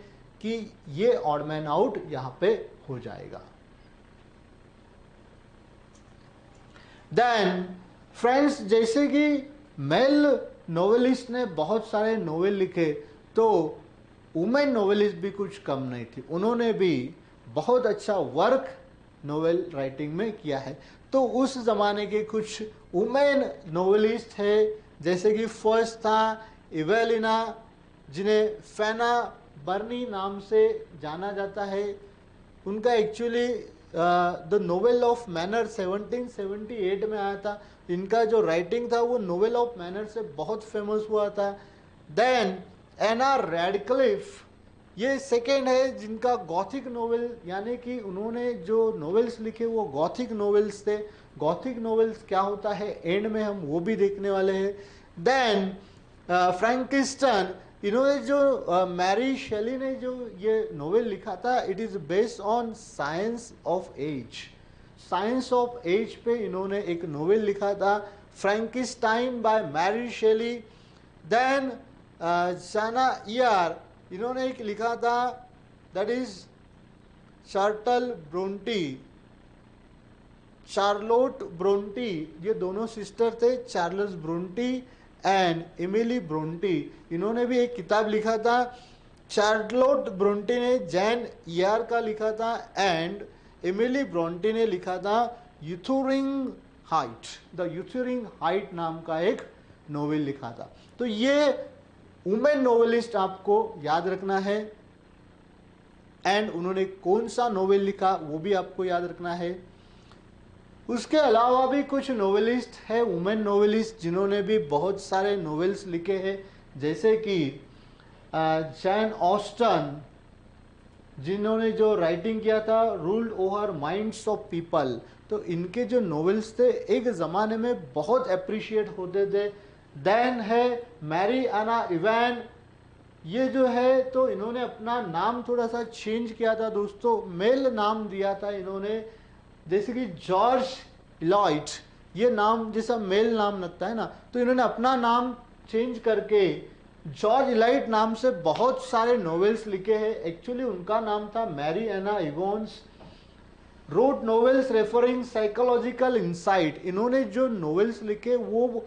A: कि ये ऑड मैन आउट यहां पे हो जाएगा। देन फ्रेंड्स, जैसे कि मेल नोवेलिस्ट ने बहुत सारे नोवेल लिखे, तो वुमेन नोवेलिस्ट भी कुछ कम नहीं थी, उन्होंने भी बहुत अच्छा वर्क नोवेल राइटिंग में किया है। तो उस ज़माने के कुछ वुमेन नोवेलिस्ट है, जैसे कि फर्स्ट था इवेलिना, जिन्हें फैना बर्नी नाम से जाना जाता है। उनका actually the novel of manner 1778 में आया था। इनका जो राइटिंग था वो नोवेल ऑफ मैनर से बहुत फेमस हुआ था। देन एना रैडक्लिफ, ये सेकेंड है जिनका गॉथिक नोवेल, यानी कि उन्होंने जो नोवेल्स लिखे वो गॉथिक नोवेल्स थे। गॉथिक नोवेल्स क्या होता है एंड में हम वो भी देखने वाले हैं। देन फ्रैंकिस्टन, इन्होंने जो मैरी शेली ने जो ये नोवेल लिखा था, it is based on science of age. Science of age पे इन्होंने एक नोवेल लिखा था, Frankenstein by Mary Shelley. Then Jane Eyre, इन्होंने एक लिखा था, that is Charlotte Bronte, Charlotte Bronte. ये दोनों सिस्टर थे, Charles Bronte and Emily Bronte. इन्होंने भी एक किताब लिखा था। चार्लोट ब्रोंटी ने जैन ईयर का लिखा था एंड एमिली ब्रोंटी ने लिखा था यूथरिंग हाइट, द यूथरिंग हाइट नाम का एक नोवेल लिखा था। तो ये वुमेन नोवेलिस्ट आपको याद रखना है एंड उन्होंने कौन सा नोवेल लिखा वो भी आपको याद रखना है। उसके अलावा भी कुछ नोवेलिस्ट है वुमेन नोवेलिस्ट जिन्होंने भी बहुत सारे नोवेल्स लिखे हैं, जैसे कि जैन ऑस्टन, जिन्होंने जो राइटिंग किया था ruled over minds of people. तो इनके जो नोवेल्स थे एक ज़माने में बहुत अप्रिशिएट होते थे। देन है मैरी एना इवान, ये जो है तो इन्होंने अपना नाम थोड़ा सा चेंज किया था दोस्तों, मेल नाम दिया था इन्होंने, जैसे कि जॉर्ज इलॉइट, ये नाम जैसा मेल नाम लगता है ना, तो इन्होंने अपना नाम चेंज करके जॉर्ज इलाइट नाम से बहुत सारे नोवेल्स लिखे हैं। एक्चुअली उनका नाम था Mary Ann Evans. Wrote novels referring psychological insight, इन्होंने जो नोवेल्स लिखे वो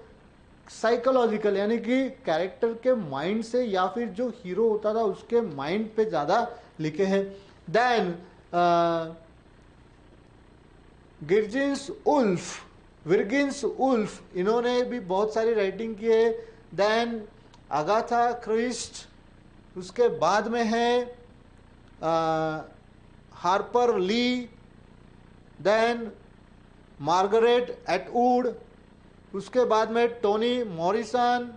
A: साइकोलॉजिकल यानी कि कैरेक्टर के माइंड से या फिर जो हीरो होता था उसके माइंड पे ज़्यादा लिखे हैं। देन विर्गिन्स उल्फ, इन्होंने भी बहुत सारी राइटिंग की है। देन अगाथा क्रिस्ट, उसके बाद में है Harper Lee, then Margaret Atwood, उसके बाद में Toni Morrison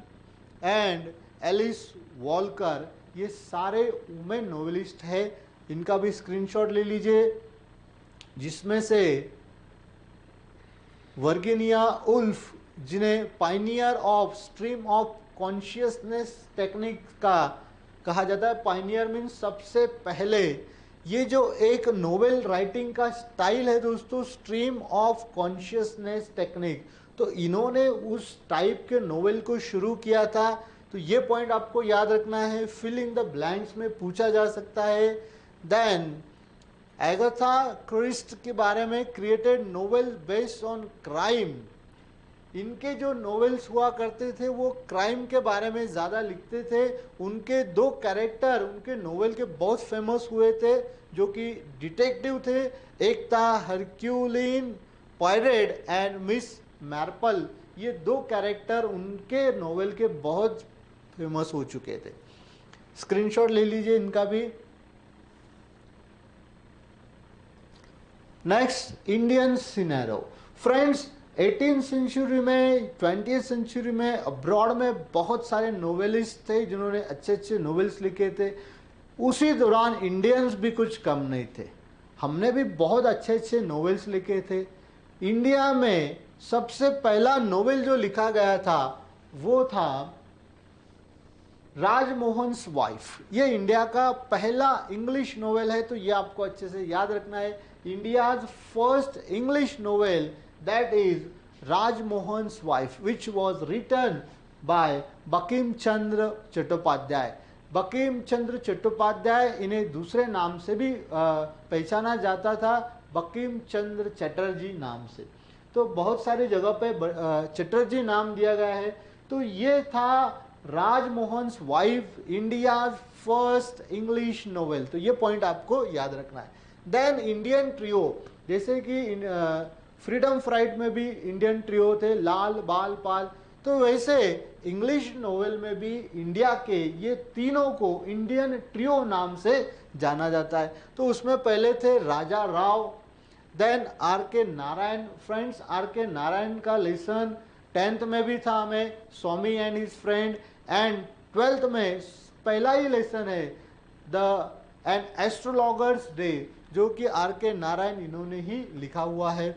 A: and Alice Walker. ये सारे वुमेन नोवेलिस्ट है, इनका भी स्क्रीनशॉट ले लीजिए, जिसमें से वर्गिनिया उल्फ, जिन्हें pioneer of stream of consciousness technique का कहा जाता है। पाइनियर मीन्स सबसे पहले, ये जो एक नोवेल राइटिंग का स्टाइल है दोस्तों, स्ट्रीम ऑफ कॉन्शियसनेस टेक्निक, तो इन्होंने उस टाइप के नोवेल को शुरू किया था। तो ये पॉइंट आपको याद रखना है, फिल इन द ब्लैंक्स में पूछा जा सकता है। देन एगाथा क्रिस्ट के बारे में, created novel based on crime, इनके जो नॉवेल्स हुआ करते थे वो क्राइम के बारे में ज़्यादा लिखते थे। उनके दो कैरेक्टर उनके नॉवेल के बहुत फेमस हुए थे जो कि डिटेक्टिव थे। एक था हरक्यूलिन पॉयरेट एंड मिस मार्पल। ये दो कैरेक्टर उनके नॉवेल के बहुत फेमस हो चुके थे। स्क्रीनशॉट ले लीजिए इनका भी। Next, Indian scenario. Friends, 18th century में 20th सेंचुरी में अब्रॉड में बहुत सारे नोवेलिस्ट थे जिन्होंने अच्छे अच्छे नोवेल्स लिखे थे। उसी दौरान इंडियंस भी कुछ कम नहीं थे। हमने भी बहुत अच्छे अच्छे नोवेल्स लिखे थे। इंडिया में सबसे पहला नोवेल जो लिखा गया था वो था राजमोहन्स वाइफ। ये इंडिया का पहला इंग्लिश नोवेल है, तो ये आपको अच्छे से याद रखना है। India's first English novel that is Rajmohan's wife which was written by Bankim Chandra Chattopadhyay. Bankim Chandra Chattopadhyay, इन्हें दूसरे नाम से भी पहचाना जाता था, बंकिम चंद्र चटर्जी नाम से। तो बहुत सारी जगह पे चटर्जी नाम दिया गया है। तो ये था Rajmohan's wife, India first English novel. तो ये पॉइंट आपको याद रखना है। देन इंडियन ट्रियो, जैसे कि फ्रीडम फाइट में भी इंडियन ट्रियो थे, लाल बाल पाल। तो वैसे इंग्लिश नोवेल में भी इंडिया के ये तीनों को इंडियन ट्रियो नाम से जाना जाता है। तो उसमें पहले थे राजा राव, देन आर के नारायण। फ्रेंड्स, आर के नारायण का लेसन 10th में भी था हमें, Swami and his friend. And 12th में पहला ही लेसन है द एन एस्ट्रोलॉगर्स डे, जो कि आर के नारायण इन्होंने ही लिखा हुआ है।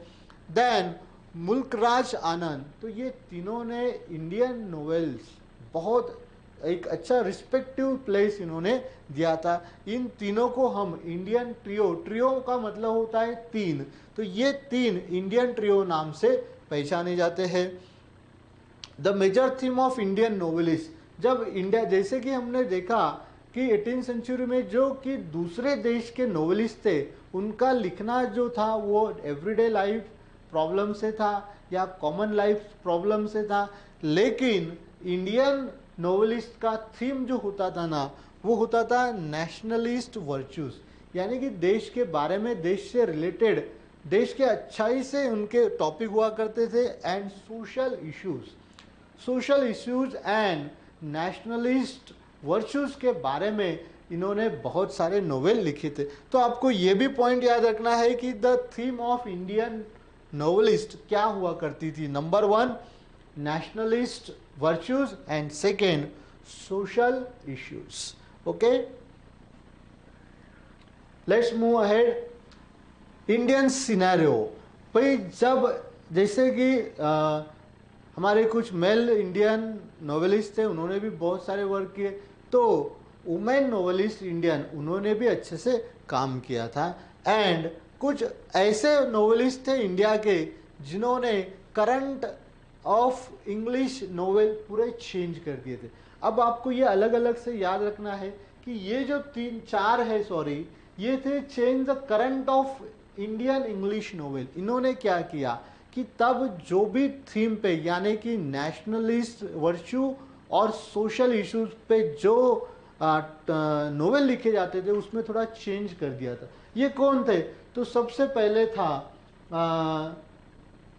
A: देन मुल्कराज आनंद। तो ये तीनों ने इंडियन नोवेल्स बहुत एक अच्छा रिस्पेक्टिव प्लेस इन्होंने दिया था। इन तीनों को हम इंडियन ट्रियो, ट्रियो का मतलब होता है तीन, तो ये तीन इंडियन ट्रियो नाम से पहचाने जाते हैं। The major theme of Indian novelist, जब इंडिया, जैसे कि हमने देखा कि 18th सेंचुरी में जो कि दूसरे देश के नोवेलिस्ट थे उनका लिखना जो था वो एवरीडे लाइफ प्रॉब्लम से था या कॉमन लाइफ प्रॉब्लम से था, लेकिन इंडियन नोवेलिस्ट का थीम जो होता था ना वो होता था नेशनलिस्ट वर्च्यूज, यानी कि देश के बारे में, देश से रिलेटेड, देश के अच्छाई से उनके टॉपिक हुआ करते थे। And social issues and nationalist virtues के बारे में इन्होंने बहुत सारे नोवेल लिखे थे। तो आपको ये भी पॉइंट याद रखना है कि the theme of Indian novelist क्या हुआ करती थी। Number 1 nationalist virtues and second social issues. Okay, let's move ahead. Indian scenario, भाई जब जैसे कि हमारे कुछ मेल इंडियन नोवेलिस्ट थे, उन्होंने भी बहुत सारे वर्क किए, तो वुमेन नोवेलिस्ट इंडियन, उन्होंने भी अच्छे से काम किया था। एंड कुछ ऐसे नोवेलिस्ट थे इंडिया के जिन्होंने करंट ऑफ इंग्लिश नोवेल पूरे चेंज कर दिए थे। अब आपको ये अलग अलग से याद रखना है कि ये जो 3-4 है, सॉरी, ये थे change the current of Indian English novel. इन्होंने क्या किया कि तब जो भी थीम पे, यानी कि नेशनलिस्ट वर्च्यू और सोशल इश्यूज पे जो नोवेल लिखे जाते थे उसमें थोड़ा चेंज कर दिया था। ये कौन थे? तो सबसे पहले था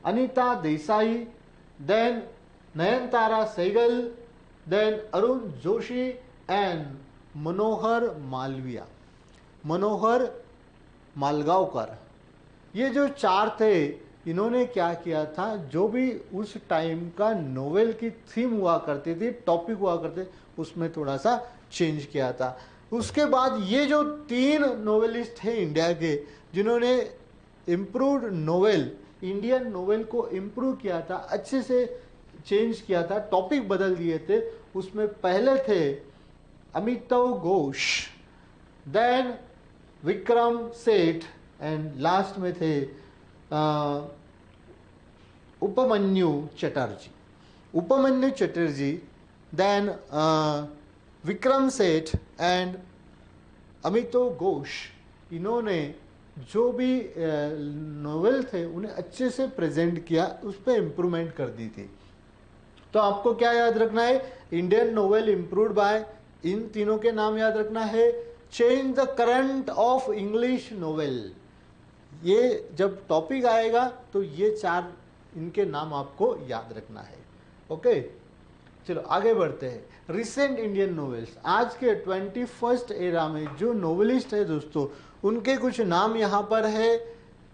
A: Anita Desai, then Nayantara Sahgal, then Arun Joshi and Manohar Malviya, Manohar Malgonkar. ये जो 4 थे, इन्होंने क्या किया था, जो भी उस टाइम का नोवेल की थीम हुआ करती थी, टॉपिक हुआ करते, उसमें थोड़ा सा चेंज किया था। उसके बाद ये जो 3 नोवेलिस्ट थे इंडिया के जिन्होंने इम्प्रूव्ड नोवेल, इंडियन नोवेल को इम्प्रूव किया था, अच्छे से चेंज किया था, टॉपिक बदल दिए थे। उसमें पहले थे Amitav Ghosh, then Vikram Seth and last में थे उपमन्यु चटर्जी। उपमन्यु चटर्जी, देन विक्रम सेठ एंड अमिताव घोष, इन्होंने जो भी नोवेल थे उन्हें अच्छे से प्रेजेंट किया, उस पर इम्प्रूवमेंट कर दी थी। तो आपको क्या याद रखना है, इंडियन नोवेल इम्प्रूव्ड बाय, इन तीनों के नाम याद रखना है। Change the current of English novel, ये जब टॉपिक आएगा तो ये चार इनके नाम आपको याद रखना है। ओके, चलो आगे बढ़ते हैं। रिसेंट इंडियन नोवेल्स, आज के 21st एरा में जो नोवेलिस्ट है दोस्तों, उनके कुछ नाम यहाँ पर है।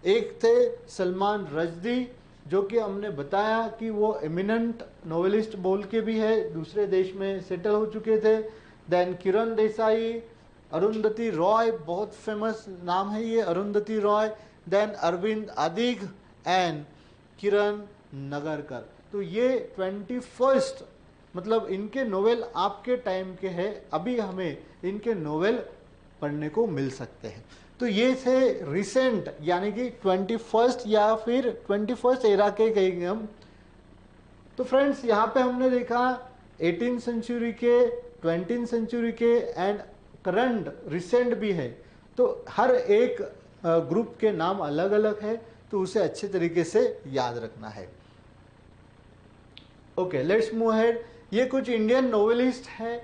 A: एक थे सलमान रश्दी, जो कि हमने बताया कि वो एमिनेंट नोवेलिस्ट बोल के भी है, दूसरे देश में सेटल हो चुके थे। देन किरण देसाई, अरुंधति रॉय, बहुत फेमस नाम है ये अरुंधति रॉय। Then Arvind आदिग and Kiran Nagarkar. तो ये 21st, मतलब इनके नोवेल आपके टाइम के हैं, अभी हमें इनके नोवेल पढ़ने को मिल सकते हैं। तो ये थे रिसेंट, यानी कि 21st या फिर 21st एरा के कहेंगे हम। तो फ्रेंड्स यहाँ पे हमने देखा 18th सेंचुरी के, 20th सेंचुरी के एंड करंट रिसेंट भी है। तो हर एक ग्रुप के नाम अलग अलग है, तो उसे अच्छे तरीके से याद रखना है। Okay, let's move ahead. ये कुछ इंडियन नोवेलिस्ट हैं,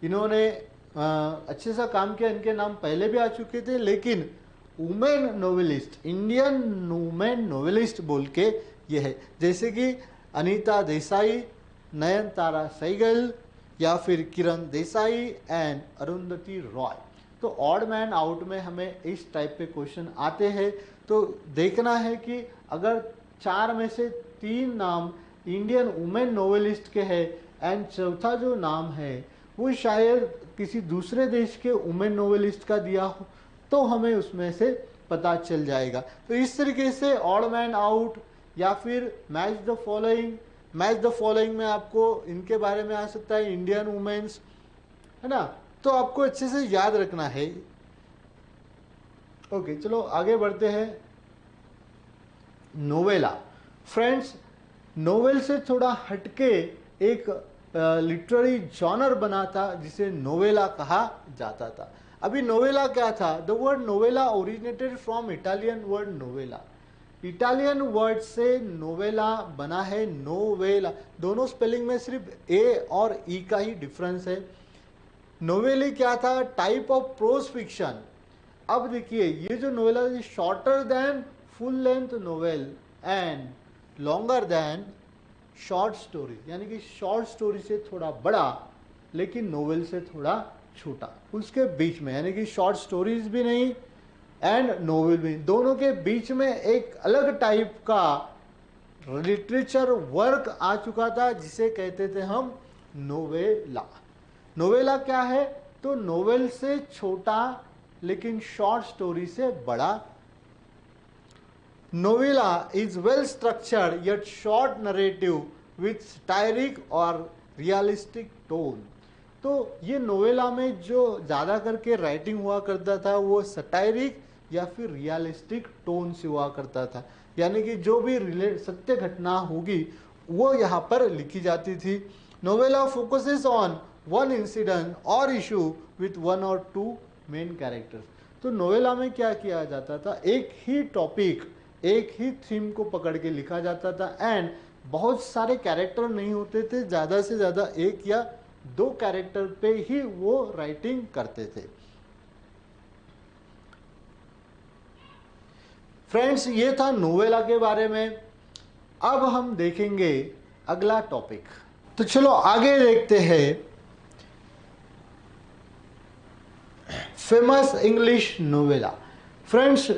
A: इन्होंने अच्छे सा काम किया, इनके नाम पहले भी आ चुके थे, लेकिन women novelist, Indian women novelist बोल के ये है, जैसे कि अनीता देसाई, नयनतारा सहगल या फिर किरण देसाई एंड अरुंधति रॉय। तो ऑड मैन आउट में हमें इस टाइप के क्वेश्चन आते हैं, तो देखना है कि अगर चार में से तीन नाम इंडियन वुमेन नोवेलिस्ट के हैं एंड चौथा जो नाम है वो शायद किसी दूसरे देश के वुमेन नोवेलिस्ट का दिया हो, तो हमें उसमें से पता चल जाएगा। तो इस तरीके से ऑड मैन आउट या फिर match the following, match the following में आपको इनके बारे में आ सकता है, इंडियन वुमेन्स, है ना। तो आपको अच्छे से याद रखना है। ओके, चलो आगे बढ़ते हैं। नोवेला, फ्रेंड्स नोवेल से थोड़ा हटके एक लिटरेरी जॉनर बना था जिसे नोवेला कहा जाता था। अभी नोवेला क्या था, the word novella originated from Italian word novella, Italian word से नोवेला बना है, नोवेला। दोनों स्पेलिंग में सिर्फ ए और ई का ही डिफरेंस है। नोवेली क्या था, टाइप ऑफ प्रोज फिक्शन। अब देखिए ये जो नोवेला है, shorter then full length novel and longer than short story, यानी कि शॉर्ट स्टोरी से थोड़ा बड़ा लेकिन नोवेल से थोड़ा छोटा, उसके बीच में, यानी कि शॉर्ट स्टोरीज भी नहीं एंड नोवेल भी, दोनों के बीच में एक अलग टाइप का लिटरेचर वर्क आ चुका था जिसे कहते थे हम नोवेला। नोवेला क्या है, तो नोवेल से छोटा लेकिन शॉर्ट स्टोरी से बड़ा। Novella is well structured yet short narrative with satiric और realistic tone। तो ये नोवेला में जो ज़्यादा करके राइटिंग हुआ करता था वो सटायरिक या फिर रियलिस्टिक टोन से हुआ करता था, यानी कि जो भी सत्य घटना होगी वो यहाँ पर लिखी जाती थी। Novella focuses on one incident और इशू विथ वन और टू मेन कैरेक्टर्स। तो नोवेला में क्या किया जाता था, एक ही टॉपिक, एक ही थीम को पकड़ के लिखा जाता था एंड बहुत सारे कैरेक्टर नहीं होते थे, ज़्यादा से ज़्यादा एक या दो कैरेक्टर पे ही वो राइटिंग करते थे। फ्रेंड्स ये था नोवेला के बारे में। अब हम देखेंगे अगला टॉपिक, तो चलो आगे देखते हैं फेमस इंग्लिश नोवेला। फ्रेंड्स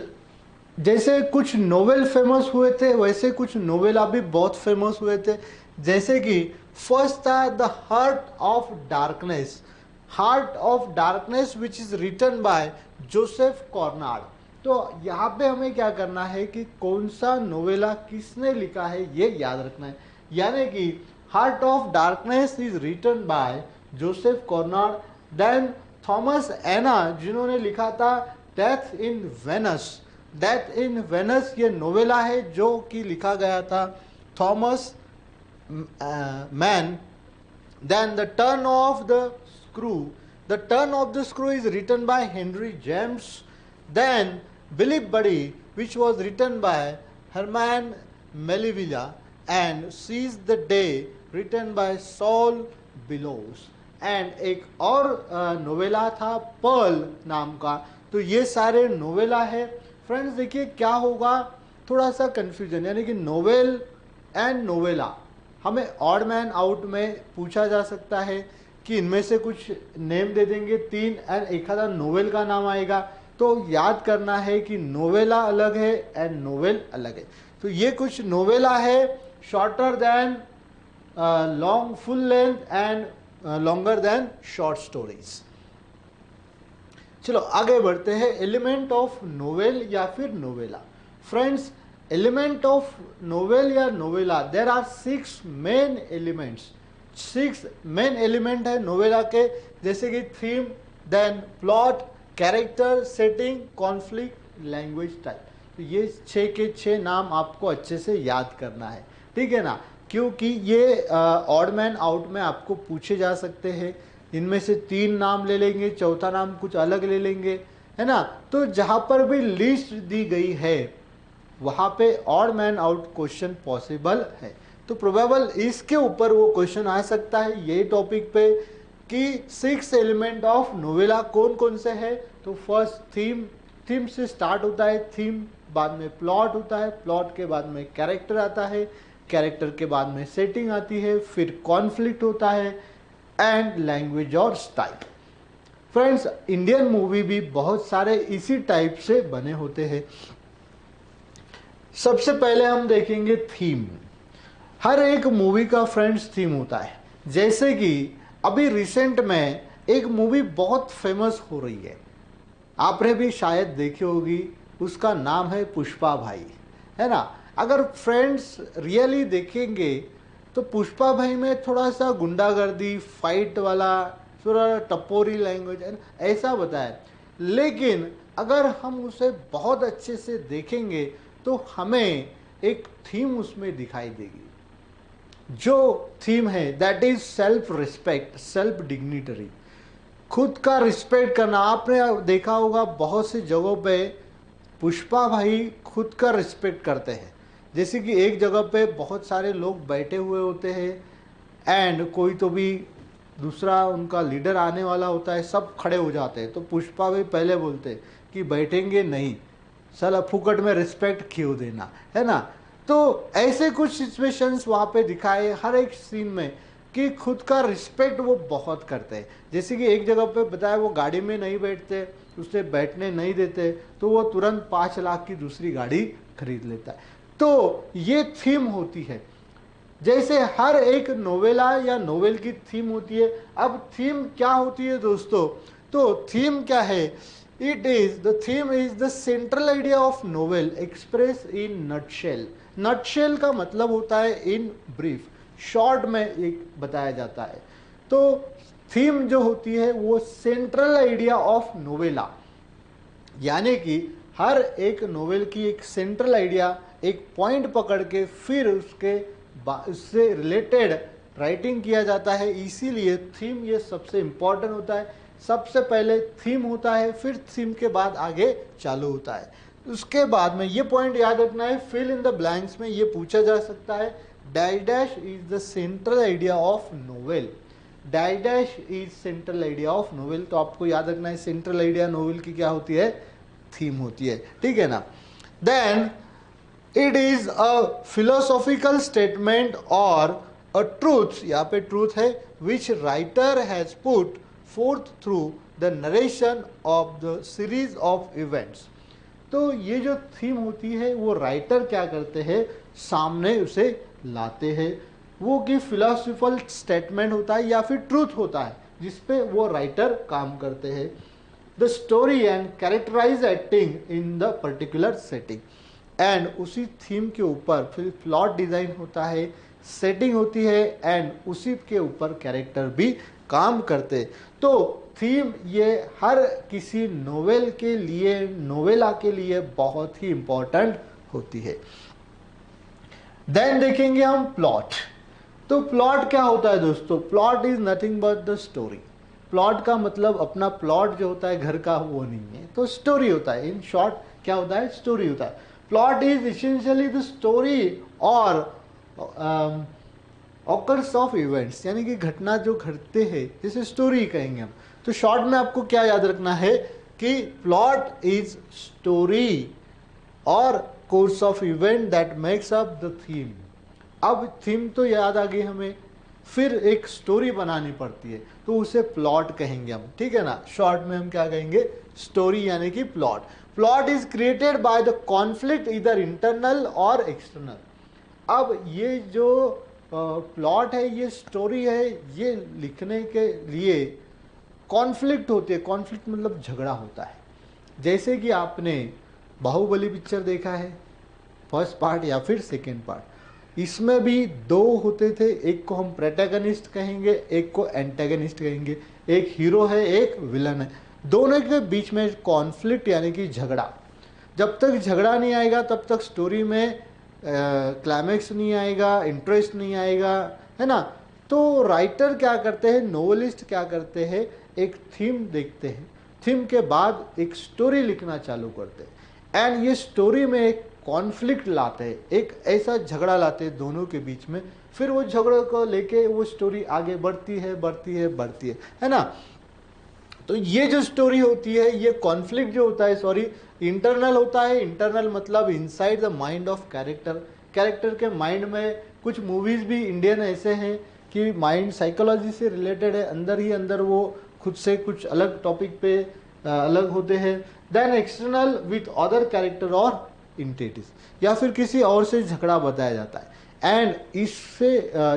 A: जैसे कुछ नोवेल फेमस हुए थे वैसे कुछ नोवेला भी बहुत फेमस हुए थे, जैसे कि फर्स्ट था the Heart of Darkness, Heart of Darkness which is written by Joseph Conrad. तो यहाँ पे हमें क्या करना है कि कौन सा नोवेला किसने लिखा है ये याद रखना है, यानी कि Heart of Darkness is written by Joseph Conrad. Then Thomas एना जिन्होंने लिखा था Death in Venice, Death in Venice ये नोवेला है जो कि लिखा गया था Thomas Mann. Then the Turn of the Screw, the Turn of the Screw is written by Henry James. Then Billy Buddy, which was written by Herman Melville, and Seize the Day, written by Saul Bellows. And एक और novella था Perl नाम का। तो ये सारे novella है। Friends देखिए क्या होगा, थोड़ा सा कंफ्यूजन, यानी कि नोवेल एंड नोवेला हमें ऑड मैन आउट में पूछा जा सकता है कि इनमें से कुछ नेम दे देंगे 3 एंड एक आधा नोवेल का नाम आएगा। तो याद करना है कि नोवेला अलग है एंड नोवेल अलग है। तो ये कुछ नोवेला है, shorter than long, full length and longer than short stories. चलो आगे बढ़ते हैं। एलिमेंट ऑफ नोवेल या फिर novella. Friends element of novel या novella, there are 6 main elements. 6 main element है नोवेला के, जैसे कि theme, then plot, character, setting, conflict, language type. तो ये 6 के 6 नाम आपको अच्छे से याद करना है, ठीक है ना, क्योंकि ये ऑड मैन आउट में आपको पूछे जा सकते हैं। इनमें से 3 नाम ले लेंगे, चौथा नाम कुछ अलग ले लेंगे, है ना। तो जहाँ पर भी लिस्ट दी गई है वहाँ पे odd man out question possible है। तो प्रोबेबल इसके ऊपर वो क्वेश्चन आ सकता है ये टॉपिक पे कि 6 एलिमेंट ऑफ नोवेला कौन कौन से है। तो फर्स्ट थीम, थीम से स्टार्ट होता है, थीम बाद में प्लॉट होता है, प्लॉट के बाद में कैरेक्टर आता है, कैरेक्टर के बाद में सेटिंग आती है, फिर कॉन्फ्लिक्ट होता है एंड लैंग्वेज और स्टाइल। फ्रेंड्स इंडियन मूवी भी बहुत सारे इसी टाइप से बने होते हैं। सबसे पहले हम देखेंगे थीम। हर एक मूवी का फ्रेंड्स थीम होता है। जैसे कि अभी रिसेंट में एक मूवी बहुत फेमस हो रही है, आपने भी शायद देखी होगी, उसका नाम है पुष्पा भाई, है ना। अगर फ्रेंड्स रियली देखेंगे तो पुष्पा भाई में थोड़ा सा गुंडागर्दी, फाइट वाला, थोड़ा टपोरी लैंग्वेज ऐसा बताया, लेकिन अगर हम उसे बहुत अच्छे से देखेंगे तो हमें एक थीम उसमें दिखाई देगी। जो थीम है that is self respect, self dignitary, खुद का रिस्पेक्ट करना। आपने देखा होगा बहुत सी जगहों पे पुष्पा भाई खुद का रिस्पेक्ट करते हैं। जैसे कि एक जगह पे बहुत सारे लोग बैठे हुए होते हैं एंड कोई तो भी दूसरा उनका लीडर आने वाला होता है, सब खड़े हो जाते हैं। तो पुष्पा भाई पहले बोलते हैं कि बैठेंगे नहीं, साला फुकट में रिस्पेक्ट क्यों देना, है ना। तो ऐसे कुछ सिचुएशंस वहाँ पे दिखाए हर एक सीन में कि खुद का रिस्पेक्ट वो बहुत करते हैं। जैसे कि एक जगह पे बताया वो गाड़ी में नहीं बैठते, उसे बैठने नहीं देते, तो वो तुरंत 5 लाख की दूसरी गाड़ी खरीद लेता है। तो ये थीम होती है। जैसे हर एक नोवेला या नोवेल की थीम होती है। अब थीम क्या होती है दोस्तों, तो थीम क्या है, it is the theme is the central idea of novel express in nutshell. Nutshell का मतलब होता है इन ब्रीफ, शॉर्ट में एक बताया जाता है। तो थीम जो होती है वो सेंट्रल आइडिया ऑफ नोवेला, यानी कि हर एक नोवेल की एक सेंट्रल आइडिया, एक पॉइंट पकड़ के फिर उससे रिलेटेड राइटिंग किया जाता है। इसीलिए थीम ये सबसे इम्पॉर्टेंट होता है। सबसे पहले थीम होता है, फिर थीम के बाद आगे चालू होता है। उसके बाद में ये पॉइंट याद रखना है, फिल इन द ब्लैंक्स में ये पूछा जा सकता है, dash is the central idea of novel. Dash is central idea of novel. तो आपको याद रखना है सेंट्रल आइडिया नोवेल की क्या होती है, थीम होती है, ठीक है ना। Then it is a philosophical statement और अ ट्रूथ, यहाँ पे ट्रूथ है, which writer has put forth through the narration of the series of events. तो ये जो थीम होती है वो राइटर क्या करते हैं, सामने उसे लाते हैं। वो कि फिलोसॉफिकल स्टेटमेंट होता है या फिर ट्रूथ होता है जिसपे वो राइटर काम करते हैं। The story and characterize acting in the particular setting, and उसी थीम के ऊपर फिर प्लॉट डिजाइन होता है, सेटिंग होती है एंड उसी के ऊपर कैरेक्टर भी काम करते। तो थीम ये हर किसी नोवेल के लिए, नोवेला के लिए बहुत ही इंपॉर्टेंट होती है। देन देखेंगे हम प्लॉट। तो प्लॉट क्या होता है दोस्तों, plot is nothing but the story. Plot का मतलब अपना प्लॉट जो होता है घर का वो नहीं है, तो स्टोरी होता है। इन शॉर्ट क्या होता है, स्टोरी होता है। Plot is essentially the story और ऑकर्स ऑफ इवेंट्स, यानी कि घटना जो घटते हैं जिसे स्टोरी कहेंगे हम। तो शॉर्ट में आपको क्या याद रखना है कि प्लॉट इज स्टोरी और course of event that makes up the theme. अब थीम तो याद आ गई हमें, फिर एक स्टोरी बनानी पड़ती है तो उसे प्लॉट कहेंगे हम, ठीक है ना। शॉर्ट में हम क्या कहेंगे, स्टोरी यानी कि plot. Plot is created by the conflict इधर इंटरनल और एक्सटर्नल। अब ये जो प्लॉट है, ये स्टोरी है, ये लिखने के लिए कॉन्फ्लिक्ट होती है। कॉन्फ्लिक्ट मतलब झगड़ा होता है। जैसे कि आपने बाहुबली पिक्चर देखा है, फर्स्ट पार्ट या फिर सेकेंड पार्ट, इसमें भी दो होते थे, एक को हम प्रोटैगनिस्ट कहेंगे, एक को एंटेगनिस्ट कहेंगे। एक हीरो है, एक विलन है, दोनों के बीच में कॉन्फ्लिक्ट यानी कि झगड़ा। जब तक झगड़ा नहीं आएगा तब तक स्टोरी में क्लाइमैक्स नहीं आएगा, इंटरेस्ट नहीं आएगा, है ना। तो राइटर क्या करते हैं, नोवेलिस्ट क्या करते हैं, एक थीम देखते हैं, थीम के बाद एक स्टोरी लिखना चालू करते हैं एंड ये स्टोरी में एक कॉन्फ्लिक्ट लाते हैं, एक ऐसा झगड़ा लाते हैं दोनों के बीच में। फिर वो झगड़े को लेके वो स्टोरी आगे बढ़ती है, बढ़ती है, बढ़ती है ना। तो ये जो स्टोरी होती है, ये कॉन्फ्लिक्ट जो होता है, सॉरी, इंटरनल होता है। इंटरनल मतलब inside the mind of character, character के माइंड में। कुछ मूवीज भी इंडियन ऐसे हैं कि माइंड साइकोलॉजी से रिलेटेड है, अंदर ही अंदर वो खुद से कुछ अलग टॉपिक पे अलग होते हैं। Then external with other character और इंटिटीज, या फिर किसी और से झगड़ा बताया जाता है एंड इससे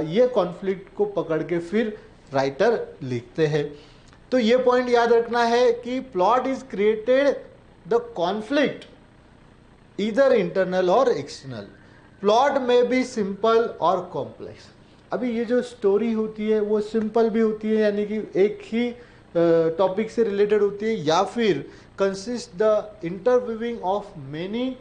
A: ये कॉन्फ्लिक्ट को पकड़ के फिर राइटर लिखते हैं। तो ये पॉइंट याद रखना है कि plot is created the conflict इधर इंटरनल और एक्सटर्नल। प्लॉट में भी सिंपल और कॉम्प्लेक्स। अभी ये जो स्टोरी होती है वो सिंपल भी होती है, यानी कि एक ही टॉपिक से रिलेटेड होती है, या फिर कंसिस्ट द इंटरवीविंग ऑफ मेनी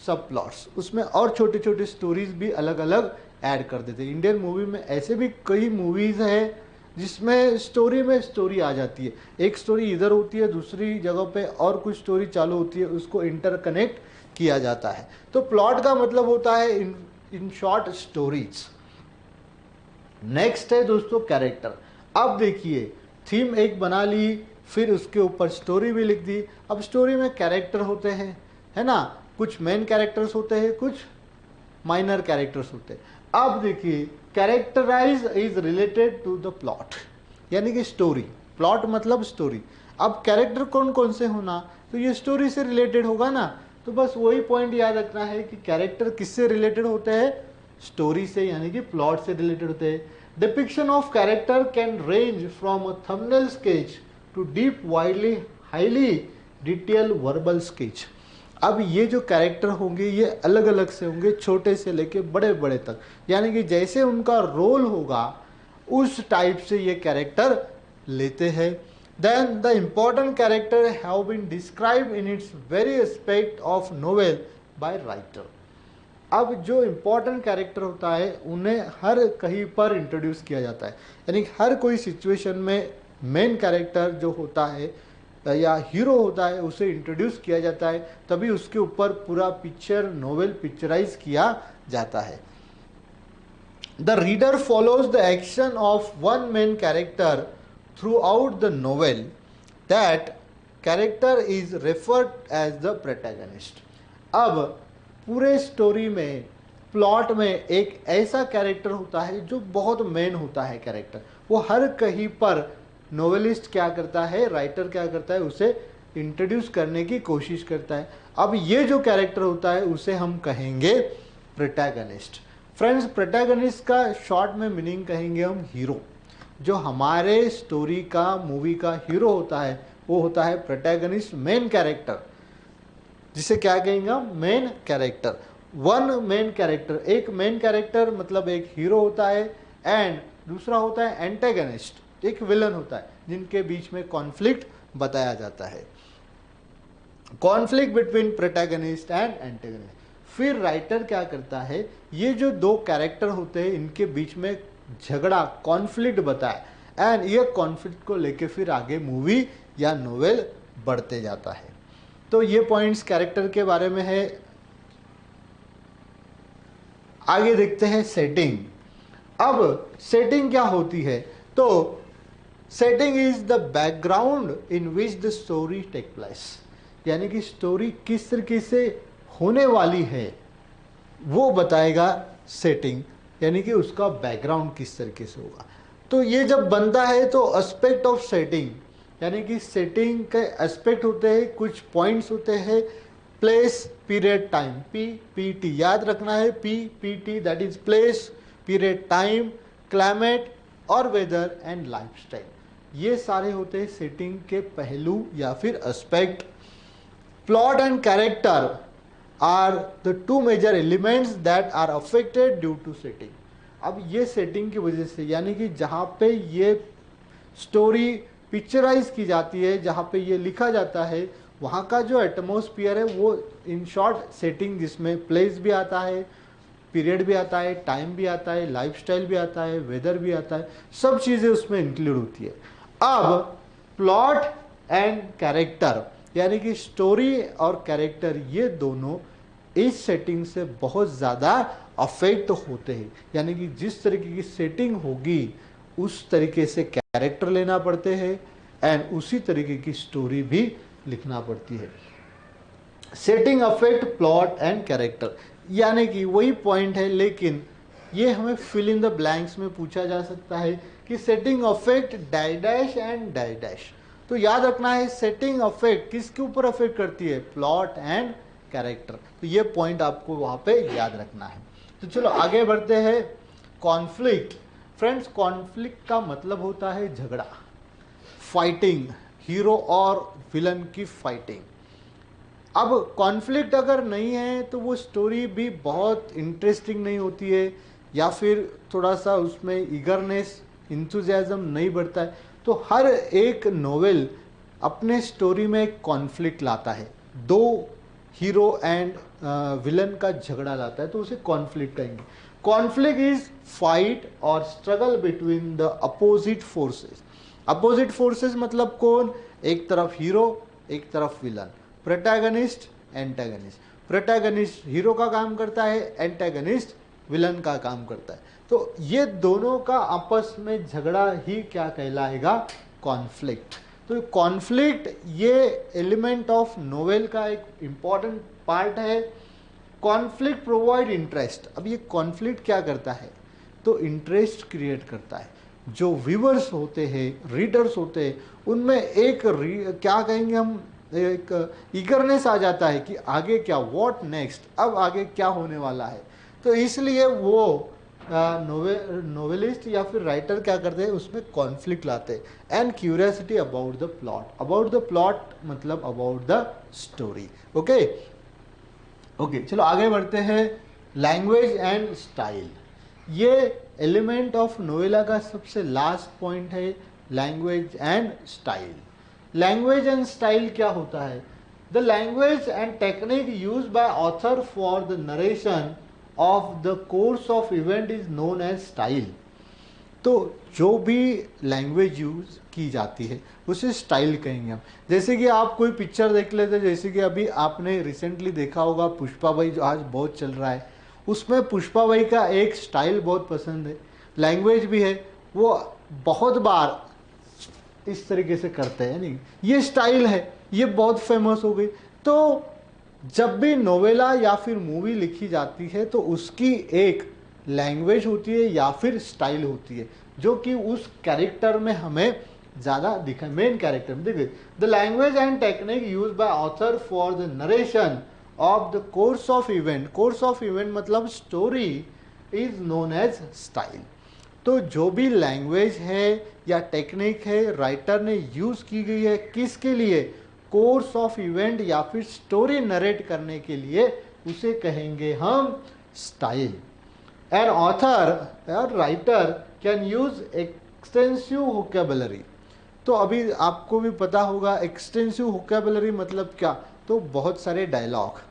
A: सब प्लॉट्स, उसमें और छोटे छोटे स्टोरीज भी अलग अलग ऐड कर देते हैं। इंडियन मूवी में ऐसे भी कई मूवीज हैं जिसमें स्टोरी में स्टोरी आ जाती है, एक स्टोरी इधर होती है, दूसरी जगह पे और कुछ स्टोरी चालू होती है, उसको इंटरकनेक्ट किया जाता है। तो प्लॉट का मतलब होता है इन शॉर्ट स्टोरीज। नेक्स्ट है दोस्तों कैरेक्टर। अब देखिए, थीम एक बना ली, फिर उसके ऊपर स्टोरी भी लिख दी। अब स्टोरी में कैरेक्टर होते हैं, है ना, कुछ मेन कैरेक्टर्स होते हैं, कुछ माइनर कैरेक्टर्स होते हैं। अब देखिए, characterize is related to the plot, यानी कि स्टोरी। प्लॉट मतलब स्टोरी। अब कैरेक्टर कौन कौन से होना, तो ये स्टोरी से रिलेटेड होगा ना। तो बस वही पॉइंट याद रखना है कि कैरेक्टर किससे रिलेटेड होते हैं, स्टोरी से, यानी कि प्लॉट से रिलेटेड होते हैं। Depiction of character can range from a thumbnail sketch to deep widely highly detail verbal sketch. अब ये जो कैरेक्टर होंगे ये अलग अलग से होंगे, छोटे से लेके बड़े बड़े तक, यानी कि जैसे उनका रोल होगा उस टाइप से ये कैरेक्टर लेते हैं। Then the important character have been describe in its very aspect of novel by writer. अब जो इम्पोर्टेंट कैरेक्टर होता है उन्हें हर कहीं पर इंट्रोड्यूस किया जाता है, यानी हर कोई सिचुएशन में मेन कैरेक्टर जो होता है या हीरो होता है उसे इंट्रोड्यूस किया जाता है, तभी उसके ऊपर पूरा पिक्चर नोवेल पिक्चराइज किया जाता है। The reader follows the action of one main character throughout the novel, that character is referred as the protagonist. अब पूरे स्टोरी में, प्लॉट में एक ऐसा कैरेक्टर होता है जो बहुत मेन होता है कैरेक्टर, वो हर कहीं पर नोवेलिस्ट क्या करता है, राइटर क्या करता है, उसे इंट्रोड्यूस करने की कोशिश करता है। अब ये जो कैरेक्टर होता है उसे हम कहेंगे प्रोटैगनिस्ट। फ्रेंड्स, प्रोटैगनिस्ट का शॉर्ट में मीनिंग कहेंगे हम हीरो। जो हमारे स्टोरी का, मूवी का हीरो होता है वो होता है प्रोटैगनिस्ट, मेन कैरेक्टर, जिसे क्या कहेंगे हम, main character. One main character, एक मेन कैरेक्टर मतलब एक हीरो होता है एंड दूसरा होता है एंटेगनिस्ट, एक विलन होता है, जिनके बीच में कॉन्फ्लिक्ट बताया जाता है, conflict between protagonist and antagonist. फिर राइटर क्या करता है, ये जो दो कैरेक्टर होते हैं इनके बीच में झगड़ा, कॉन्फ्लिक्ट बताए एंड ये कॉन्फ्लिक्ट को लेके फिर आगे मूवी या नोवेल बढ़ते जाता है। तो ये पॉइंट्स कैरेक्टर के बारे में है। आगे देखते हैं सेटिंग। अब सेटिंग क्या होती है? तो setting is the background in which the story take place, यानी कि स्टोरी किस तरीके से होने वाली है वो बताएगा सेटिंग, यानी कि उसका बैकग्राउंड किस तरीके से होगा। तो ये जब बनता है तो एस्पेक्ट ऑफ सेटिंग, यानी कि सेटिंग के एस्पेक्ट होते हैं, कुछ पॉइंट्स होते हैं, प्लेस, पीरियड, टाइम, PPT याद रखना है, PPT that is place, period, time, climate और वेदर एंड लाइफस्टाइल। ये सारे होते हैं सेटिंग के पहलू या फिर aspect. Plot and character are the two major elements that are affected due to setting. अब ये सेटिंग की वजह से, यानी कि जहाँ पे ये स्टोरी पिक्चराइज की जाती है, जहाँ पे ये लिखा जाता है, वहाँ का जो एटमॉस्फियर है वो इन शॉर्ट सेटिंग, जिसमें प्लेस भी आता है, पीरियड भी आता है, टाइम भी आता है, लाइफस्टाइल भी आता है, वेदर भी आता है, सब चीज़ें उसमें इंक्लूड होती है। अब प्लॉट एंड कैरेक्टर, यानी कि स्टोरी और कैरेक्टर, ये दोनों इस सेटिंग से बहुत ज़्यादा अफेक्ट होते हैं। यानी कि जिस तरीके की सेटिंग होगी उस तरीके से कैरेक्टर लेना पड़ते हैं एंड उसी तरीके की स्टोरी भी लिखना पड़ती है। Setting affect plot and character, यानी कि वही पॉइंट है, लेकिन ये हमें फिल इन द ब्लैंक्स में पूछा जा सकता है कि setting affect die dash and die dash. तो याद रखना है सेटिंग अफेक्ट किसके ऊपर अफेक्ट करती है? Plot and character. तो ये पॉइंट आपको वहां पे याद रखना है। तो चलो आगे बढ़ते हैं। कॉन्फ्लिक्ट, फ्रेंड्स कॉन्फ्लिक्ट का मतलब होता है झगड़ा, फाइटिंग, हीरो और विलन की फाइटिंग। अब कॉन्फ्लिक्ट अगर नहीं है तो वो स्टोरी भी बहुत इंटरेस्टिंग नहीं होती है, या फिर थोड़ा सा उसमें ईगरनेस, इंथुजियाज्म नहीं बढ़ता है। तो हर एक नोवेल अपने स्टोरी में एक कॉन्फ्लिक्ट लाता है, दो हीरो एंड विलन का झगड़ा लाता है, तो उसे कॉन्फ्लिक्ट कहेंगे। कॉन्फ्लिक्ट इज फाइट और struggle between the opposite forces. Opposite forces मतलब कौन? एक तरफ हीरो, एक तरफ villain, protagonist, antagonist. Protagonist hero का काम करता है, एंटागनिस्ट विलन का काम करता है। तो ये दोनों का आपस में झगड़ा ही क्या कहलाएगा? कॉन्फ्लिक्ट। तो कॉन्फ्लिक्ट ये एलिमेंट ऑफ नोवेल का एक इम्पॉर्टेंट पार्ट है। Conflict provide interest. अब ये कॉन्फ्लिक्ट क्या करता है? तो इंटरेस्ट क्रिएट करता है। जो व्यूअर्स होते हैं, रीडर्स होते हैं, उनमें एक क्या कहेंगे हम, एक ईगरनेस आ जाता है कि आगे क्या, व्हाट नेक्स्ट, अब आगे क्या होने वाला है। तो इसलिए वो नोवेलिस्ट या फिर राइटर क्या करते हैं, उसमें कॉन्फ्लिक्ट लाते हैं। And curiosity about the plot, about the plot मतलब about the story. Okay okay, चलो आगे बढ़ते हैं। लैंग्वेज एंड स्टाइल, ये एलिमेंट ऑफ नोवेला का सबसे लास्ट पॉइंट है, language and style. Language and style क्या होता है? The language and technique use by author for the narration of the course of event is known as style. तो जो भी लैंग्वेज यूज की जाती है उसे स्टाइल कहेंगे हम। जैसे कि आप कोई पिक्चर देख लेते, जैसे कि अभी आपने रिसेंटली देखा होगा पुष्पाबाई, जो आज बहुत चल रहा है, उसमें पुष्पाबाई का एक स्टाइल बहुत पसंद है, लैंग्वेज भी है, वो बहुत बार इस तरीके से करते हैं, नहीं ये स्टाइल है, ये बहुत फेमस हो गई। तो जब भी नोवेला या फिर मूवी लिखी जाती है तो उसकी एक लैंग्वेज होती है या फिर स्टाइल होती है, जो कि उस कैरेक्टर में हमें ज़्यादा दिखा, मेन कैरेक्टर में। देखिए, the language and technique use by author for the narration of the course of event. Course of event मतलब story is known as style. तो जो भी लैंग्वेज है या टेक्निक है राइटर ने यूज की गई है, किसके लिए? कोर्स ऑफ इवेंट या फिर स्टोरी नरेट करने के लिए, उसे कहेंगे हम स्टाइल। एन ऑथर और writer can use extensive vocabulary. तो अभी आपको भी पता होगा एक्सटेंसिव वोकैबुलरी मतलब क्या, तो बहुत सारे डायलॉग।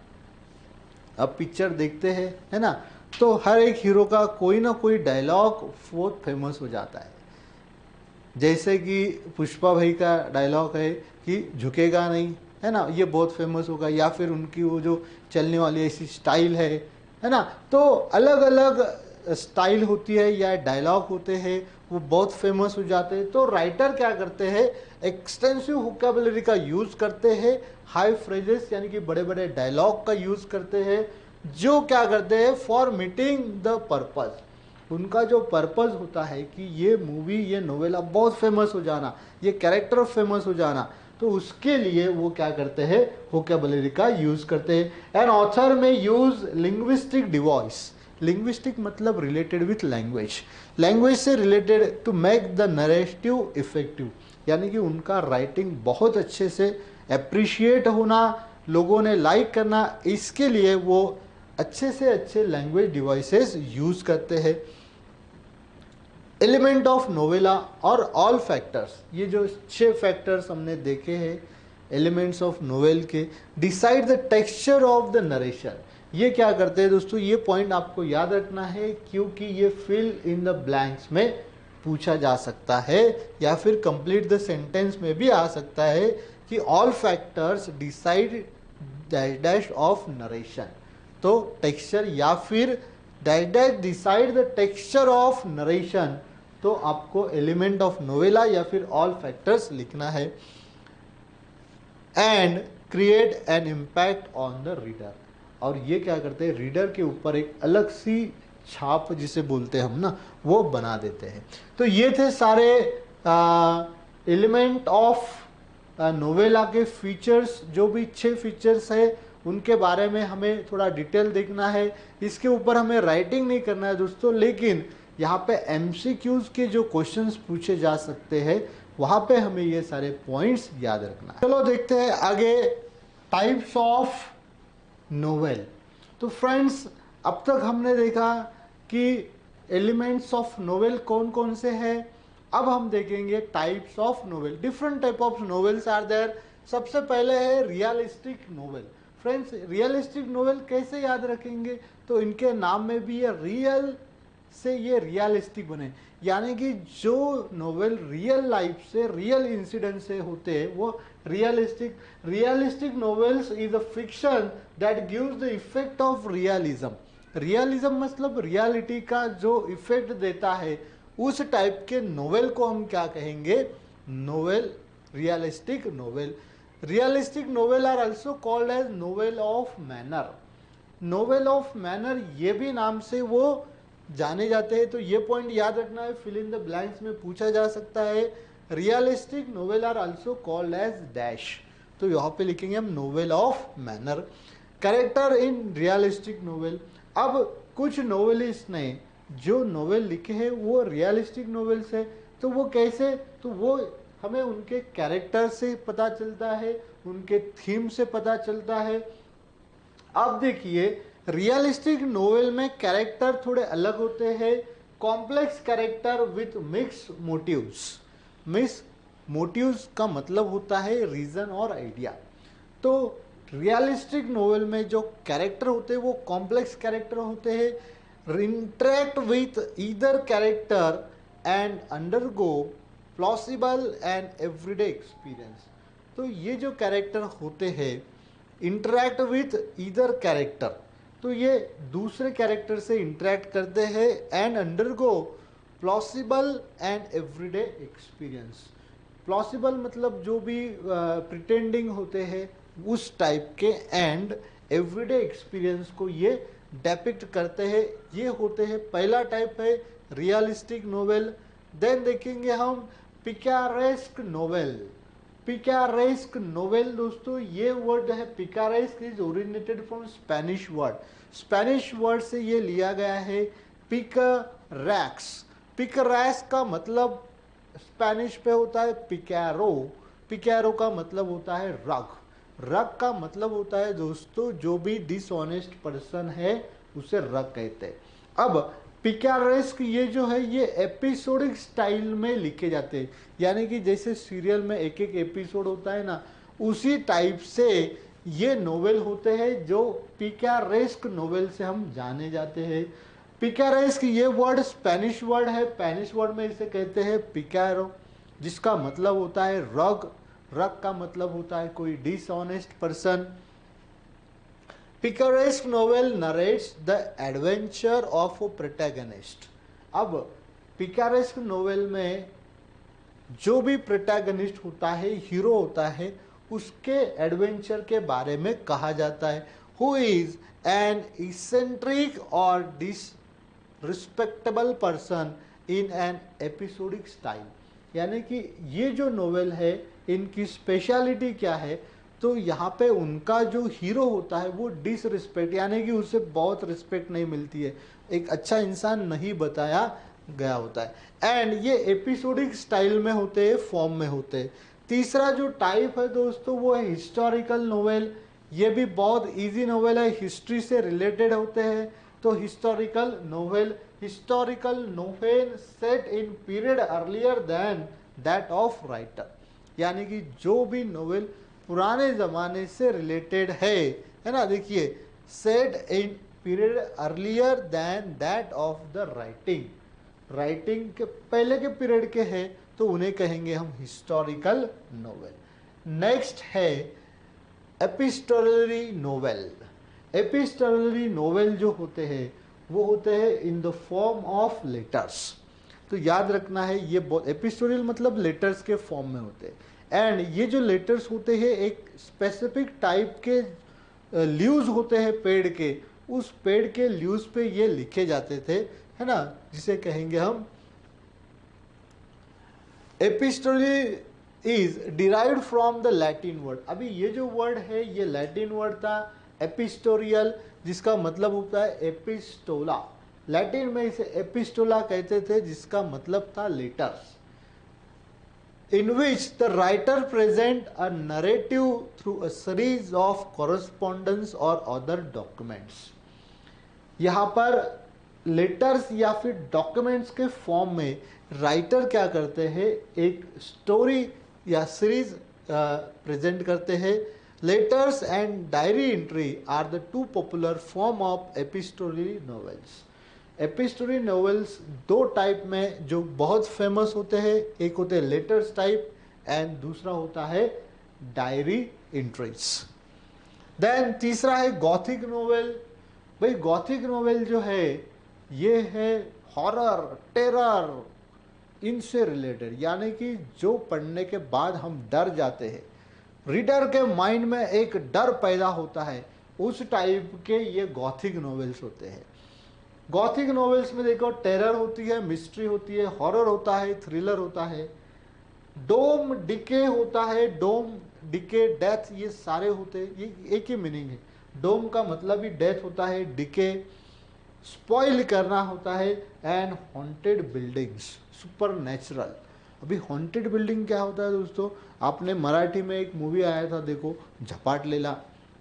A: अब पिक्चर देखते हैं, है ना, तो हर एक हीरो का कोई ना कोई डायलॉग बहुत फेमस हो जाता है। जैसे कि पुष्पा भाई का डायलॉग है कि झुकेगा नहीं, है ना, ये बहुत फेमस होगा। या फिर उनकी वो जो चलने वाली ऐसी स्टाइल है ना। तो अलग अलग स्टाइल होती है या डायलॉग होते हैं, वो बहुत फेमस हो जाते हैं। तो राइटर क्या करते हैं, एक्सटेंसिव वोकैबुलरी का यूज़ करते हैं, हाई फ्रेजेस यानी कि बड़े बड़े डायलॉग का यूज़ करते हैं, जो क्या करते हैं फॉर मीटिंग द पर्पस। उनका जो पर्पस होता है कि ये मूवी, ये नोवेला बहुत फेमस हो जाना, ये कैरेक्टर फेमस हो जाना, तो उसके लिए वो क्या करते हैं, वोकैबुलरी का यूज़ करते हैं। An author may use linguistic device. Linguistic मतलब रिलेटेड विथ लैंग्वेज, लैंग्वेज से related to make the narrative effective, यानी कि उनका राइटिंग बहुत अच्छे से अप्रिशिएट होना, लोगों ने लाइक करना, इसके लिए वो अच्छे से अच्छे लैंग्वेज डिवाइसेस यूज करते हैं। एलिमेंट ऑफ नोवेला और ऑल फैक्टर्स, ये जो 6 फैक्टर्स हमने देखे हैं एलिमेंट्स ऑफ नोवेल के, decide the texture of the narration. ये क्या करते हैं दोस्तों, ये पॉइंट आपको याद रखना है, क्योंकि ये फिल इन द ब्लैंक्स में पूछा जा सकता है, या फिर कंप्लीट द सेंटेंस में भी आ सकता है कि all factors decide dash dash of narration. तो टेक्सचर या फिर dash dash decide the texture of narration, तो आपको एलिमेंट ऑफ नोवेला या फिर ऑल फैक्टर्स लिखना है। And create an impact on the reader, और ये क्या करते हैं, रीडर के ऊपर एक अलग सी छाप जिसे बोलते हैं हम ना, वो बना देते हैं। तो ये थे सारे एलिमेंट ऑफ नोवेला के फीचर्स, जो भी 6 फीचर्स है उनके बारे में हमें थोड़ा डिटेल देखना है। इसके ऊपर हमें राइटिंग नहीं करना है दोस्तों, लेकिन यहाँ पे एमसीक्यूज के जो क्वेश्चंस पूछे जा सकते हैं, वहाँ पे हमें ये सारे पॉइंट्स याद रखना है। चलो देखते हैं आगे, टाइप्स ऑफ नोवेल। तो फ्रेंड्स, अब तक हमने देखा कि एलिमेंट्स ऑफ नोवेल कौन कौन से हैं। अब हम देखेंगे types of novel. Different type of novels are there. सबसे पहले है realistic novel. Friends, realistic novel कैसे याद रखेंगे, तो इनके नाम में भी ये रियल से ये रियलिस्टिक बने, यानी कि जो नोवेल रियल लाइफ से, रियल इंसिडेंट से होते हैं वो realistic. Realistic novels is a fiction that gives the effect of realism. Realism मतलब रियलिटी का जो इफेक्ट देता है, उस टाइप के नोवेल को हम क्या कहेंगे, novel, realistic novel. Realistic novel are also called as novel of manner. Novel of manner ये भी नाम से वो जाने जाते हैं। तो ये पॉइंट याद रखना है, फिल इन द ब्लैंक्स में पूछा जा सकता है। Realistic novel are also called as dash, तो यहाँ पे लिखेंगे हम novel of manner. Character in realistic novel. अब कुछ नोवेलिस्ट ने जो नोवेल लिखे हैं वो रियलिस्टिक नोवेल्स है, तो वो कैसे, तो वो हमें उनके कैरेक्टर से पता चलता है, उनके थीम से पता चलता है। अब देखिए, रियलिस्टिक नोवेल में कैरेक्टर थोड़े अलग होते हैं। Complex character with mix motives. Mix motives का मतलब होता है रीजन और आइडिया। तो रियलिस्टिक नोवेल में जो कैरेक्टर होते हैं वो कॉम्प्लेक्स कैरेक्टर होते हैं, interact with either character and undergo plausible and everyday experience. तो ये जो कैरेक्टर होते हैं इंटरेक्ट विथ ईदर कैरेक्टर, तो ये दूसरे कैरेक्टर से इंटरेक्ट करते हैं, and undergo plausible and everyday experience. Plausible मतलब जो भी प्रिटेंडिंग होते हैं उस टाइप के, एंड एवरीडे एक्सपीरियंस को ये डेपिक्ट करते हैं। ये होते हैं, पहला टाइप है रियलिस्टिक नोवेल। देन देखेंगे हम पिकारेस्क नोवेल। पिकारेस्क नोवेल दोस्तों, ये वर्ड है picaresque is originated from Spanish word. Spanish word से ये लिया गया है पिकरैक्स। पिकरैक्स का मतलब स्पेनिश पे होता है पिकारो। पिकारो का मतलब होता है रग। रग का मतलब होता है दोस्तों जो भी डिसऑनेस्ट पर्सन है उसे रग कहते हैं। अब पिकारेस्क ये जो है ये एपिसोडिक स्टाइल में लिखे जाते हैं, यानी कि जैसे सीरियल में एक एक एपिसोड होता है ना, उसी टाइप से ये नोवेल होते हैं जो पिकारेस्क नोवेल से हम जाने जाते हैं। पिकारेस्क ये वर्ड स्पेनिश वर्ड है, स्पेनिश वर्ड में इसे कहते हैं पिकारो। जिसका मतलब होता है रग। रग का मतलब होता है कोई dishonest person. Picaresque novel narrates the adventure of a protagonist. अब पिकारेस्क नोवेल में जो भी प्रोटैगनिस्ट होता है, हीरो होता है, उसके एडवेंचर के बारे में कहा जाता है। हु इज एन इसेंट्रिक और disrespectable person in an episodic style. यानी कि ये जो नोवेल है इनकी स्पेशलिटी क्या है, तो यहाँ पे उनका जो हीरो होता है वो डिसरिस्पेक्ट, यानी कि उसे बहुत रिस्पेक्ट नहीं मिलती है, एक अच्छा इंसान नहीं बताया गया होता है। एंड ये एपिसोडिक स्टाइल में होते हैं, फॉर्म में होते हैं। तीसरा जो टाइप है दोस्तों वो है हिस्टोरिकल नोवेल। ये भी बहुत इजी नोवेल है, हिस्ट्री से रिलेटेड होते हैं। तो historical novel set in period earlier than that of writer. यानी कि जो भी नोवेल पुराने ज़माने से रिलेटेड है ना, देखिए set in period earlier than that of the writing के पहले के पीरियड के हैं तो उन्हें कहेंगे हम हिस्टोरिकल नोवेल। नेक्स्ट है एपिस्टोलरी नोवेल। एपिस्टोलरी नोवेल जो होते हैं वो होते हैं in the form of letters. तो याद रखना है ये एपिस्टोरियल मतलब लेटर्स के फॉर्म में होते हैं। एंड ये जो लेटर्स होते हैं एक स्पेसिफिक टाइप के लीव्स होते हैं पेड़ के, उस पेड़ के लीव्स पे ये लिखे जाते थे, है ना, जिसे कहेंगे हम epistolary is derived from the Latin word. अभी ये जो वर्ड है ये लैटिन वर्ड था एपिस्टोरियल, जिसका मतलब होता है एपिस्टोला। लैटिन में इसे एपिस्टोला कहते थे, जिसका मतलब था letters. in which the writer present a narrative through a series of correspondence or other documents। यहाँ पर लेटर्स या फिर डॉक्यूमेंट्स के फॉर्म में राइटर क्या करते हैं, एक स्टोरी या सीरीज प्रेजेंट करते हैं। Letters and diary entry are the two popular form of epistolary novels. Epistolary novels दो टाइप में जो बहुत फेमस होते हैं, एक होते हैं लेटर्स टाइप एंड दूसरा होता है डायरी एंट्रीज। देन तीसरा है गॉथिक नोवेल। भाई गॉथिक नोवेल जो है ये है हॉरर, टेरर, इनसे रिलेटेड, यानी कि जो पढ़ने के बाद हम डर जाते हैं, रीडर के माइंड में एक डर पैदा होता है, उस टाइप के ये गॉथिक नोवेल्स होते हैं। गॉथिक नॉवेल्स में देखो टेरर होती है, मिस्ट्री होती है, हॉरर होता है, थ्रिलर होता है, डोम डिके होता है, डोम डिके डेथ, ये सारे होते हैं, ये एक ही मीनिंग है। डोम का मतलब ही डेथ होता है, डिके स्पॉइल करना होता है, and haunted buildings, super natural. अभी हॉन्टेड बिल्डिंग क्या होता है दोस्तों, आपने मराठी में एक मूवी आया था देखो, झपाट लेला,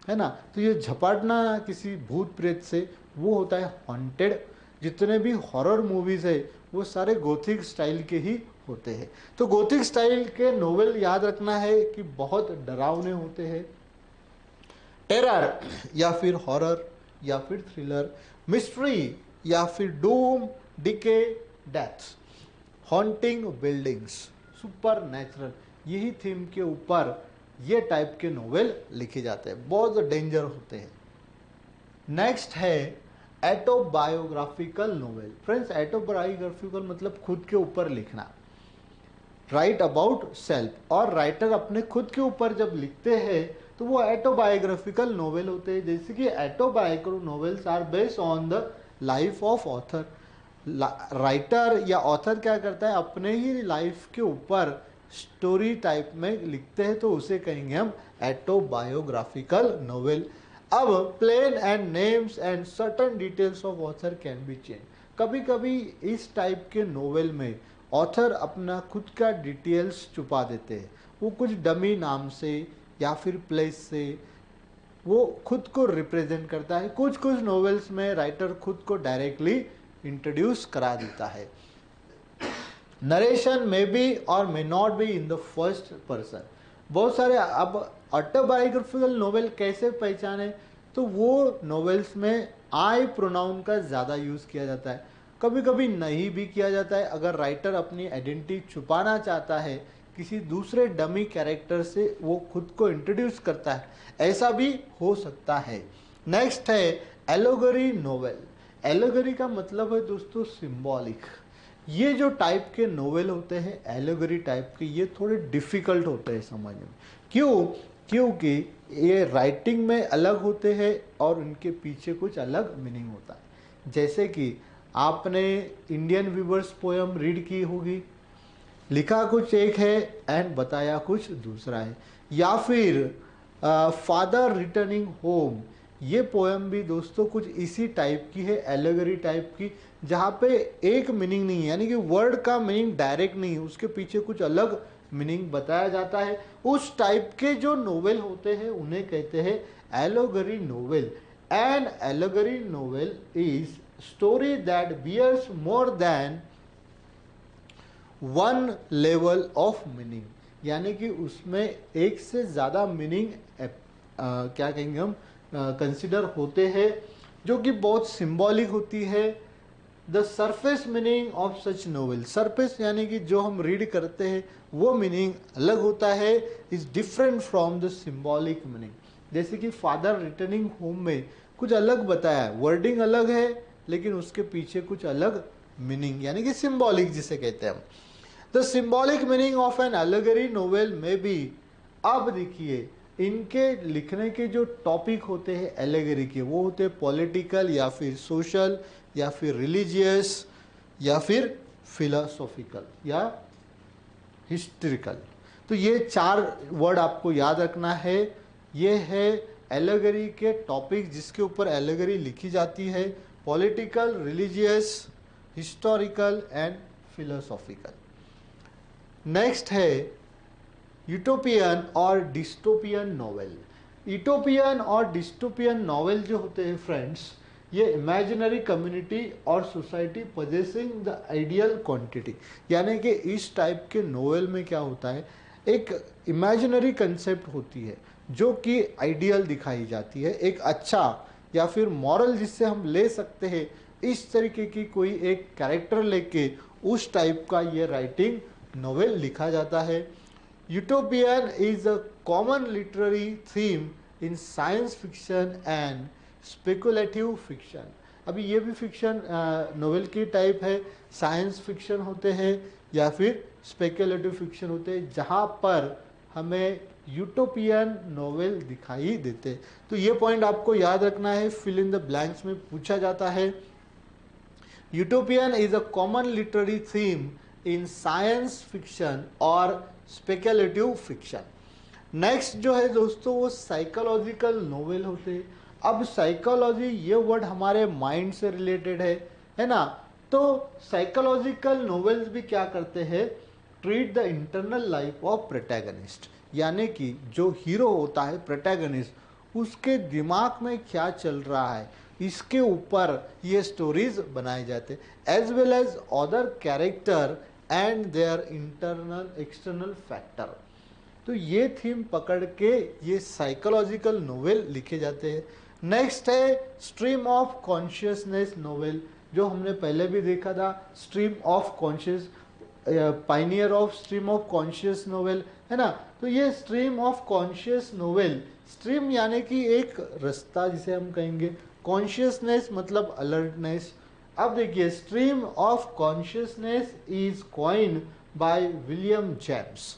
A: है ना, तो ये झपाटना किसी भूत प्रेत से, वो होता है हॉन्टेड। जितने भी हॉरर मूवीज है वो सारे गोथिक स्टाइल के ही होते हैं। तो गोथिक स्टाइल के नोवेल याद रखना है कि बहुत डरावने होते हैं, टेरर या फिर हॉरर या फिर थ्रिलर, मिस्ट्री या फिर Doom, decay, death, haunting buildings, super natural, यही थीम के ऊपर ये टाइप के नोवेल लिखे जाते हैं, बहुत डेंजर होते हैं। नेक्स्ट है एटोबायोग्राफिकल नोवेल। फ्रेंड्स एटोबायोग्राफिकल मतलब खुद के ऊपर लिखना, राइट अबाउट सेल्फ, और राइटर अपने खुद के ऊपर जब लिखते हैं तो वो एटोबायोग्राफिकल नोवेल होते हैं। जैसे कि autobiographical novels are based on the life of author. Writer या ऑथर क्या करता है, अपने ही लाइफ के ऊपर स्टोरी टाइप में लिखते हैं, तो उसे कहेंगे हम एटोबायोग्राफिकल नोवेल। अब plain and names and certain details of author can be change. कभी कभी इस टाइप के नोवेल में ऑथर अपना खुद का डिटेल्स छुपा देते हैं, वो कुछ डमी नाम से या फिर प्लेस से वो खुद को रिप्रेजेंट करता है। कुछ कुछ नॉवेल्स में राइटर खुद को डायरेक्टली इंट्रोड्यूस करा देता है। नरेशन मे बी और may not be in the first person. बहुत सारे, अब ऑटोबायोग्राफिकल नोवेल कैसे पहचाने, तो वो नोवेल्स में आई प्रोनाउन का ज़्यादा यूज़ किया जाता है। कभी कभी नहीं भी किया जाता है, अगर राइटर अपनी आइडेंटिटी छुपाना चाहता है किसी दूसरे डमी कैरेक्टर से वो खुद को इंट्रोड्यूस करता है, ऐसा भी हो सकता है। नेक्स्ट है एलोगरी नोवेल। एलोगरी का मतलब है दोस्तों सिंबॉलिक। ये जो टाइप के नोवेल होते हैं एलोगरी टाइप के, ये थोड़े डिफिकल्ट होते हैं समझने में। क्यों? क्योंकि ये राइटिंग में अलग होते हैं और उनके पीछे कुछ अलग मीनिंग होता है। जैसे कि आपने इंडियन वीवर्स पोयम रीड की होगी, लिखा कुछ एक है एंड बताया कुछ दूसरा है। या फिर फादर रिटर्निंग होम, ये पोएम भी दोस्तों कुछ इसी टाइप की है, एलेगरी टाइप की, जहाँ पे एक मीनिंग नहीं है, यानी कि वर्ड का मीनिंग डायरेक्ट नहीं है, उसके पीछे कुछ अलग मीनिंग बताया जाता है। उस टाइप के जो नोवेल होते हैं उन्हें कहते हैं allegory novel. An allegory novel is story that bears more than one level of meaning, यानी कि उसमें एक से ज़्यादा मीनिंग क्या कहेंगे हम कंसिडर होते हैं, जो कि बहुत सिंबॉलिक होती है। The surface meaning of such novel, surface यानी कि जो हम रीड करते हैं वो मीनिंग अलग होता है, is different from the symbolic meaning. जैसे कि फादर रिटर्निंग होम में कुछ अलग बताया है, वर्डिंग अलग है लेकिन उसके पीछे कुछ अलग मीनिंग, यानी कि सिंबॉलिक जिसे कहते हैं हम। The symbolic meaning of an allegory novel में भी, अब देखिए इनके लिखने के जो टॉपिक होते हैं एलेगरी के, वो होते हैं पॉलिटिकल या फिर सोशल या फिर रिलीजियस या फिर फिलोसॉफिकल या हिस्ट्रिकल। तो ये 4 वर्ड आपको याद रखना है। ये है एलेगरी के टॉपिक जिसके ऊपर एलेगरी लिखी जाती है, political, religious, historical and philosophical. Next है यूटोपियन और डिस्टोपियन नॉवेल। यूटोपियन और डिस्टोपियन नॉवेल जो होते हैं फ्रेंड्स, ये इमेजिनरी कम्युनिटी और society possessing the ideal quantity, यानी कि इस टाइप के नॉवेल में क्या होता है, एक इमेजिनरी कंसेप्ट होती है जो कि आइडियल दिखाई जाती है, एक अच्छा या फिर मॉरल जिससे हम ले सकते हैं, इस तरीके की कोई एक कैरेक्टर लेके उस टाइप का ये राइटिंग नॉवेल लिखा जाता है। Utopian is a common literary theme in science fiction and speculative fiction. अभी ये भी फिक्शन नॉवेल की टाइप है, साइंस फिक्शन होते हैं या फिर स्पेकुलेटिव फिक्शन होते हैं, जहाँ पर हमें यूटोपियन नॉवेल दिखाई देते हैं। तो ये पॉइंट आपको याद रखना है, फिल इन द ब्लैंक्स में पूछा जाता है। Utopian is a common literary theme in science fiction और स्पेकुलेटिव फिक्शन। नेक्स्ट जो है दोस्तों वो साइकोलॉजिकल नोवेल होते हैं। अब साइकोलॉजी ये वर्ड हमारे माइंड से रिलेटेड है ना। तो साइकोलॉजिकल नोवेल्स भी क्या करते हैं, treat the internal life of protagonist, यानी कि जो हीरो होता है प्रोटैगनिस्ट, उसके दिमाग में क्या चल रहा है इसके ऊपर ये स्टोरीज बनाए जाते हैं, as well as other character and their internal external factor. तो ये थीम पकड़ के ये साइकोलॉजिकल नोवेल लिखे जाते हैं। नेक्स्ट है स्ट्रीम ऑफ कॉन्शियसनेस नोवेल, जो हमने पहले भी देखा था, stream of conscious, pioneer of stream of conscious novel, है ना। तो ये stream of conscious novel, stream यानी कि एक रास्ता जिसे हम कहेंगे, कॉन्शियसनेस मतलब अलर्टनेस। अब देखिए stream of consciousness is coined bye William James.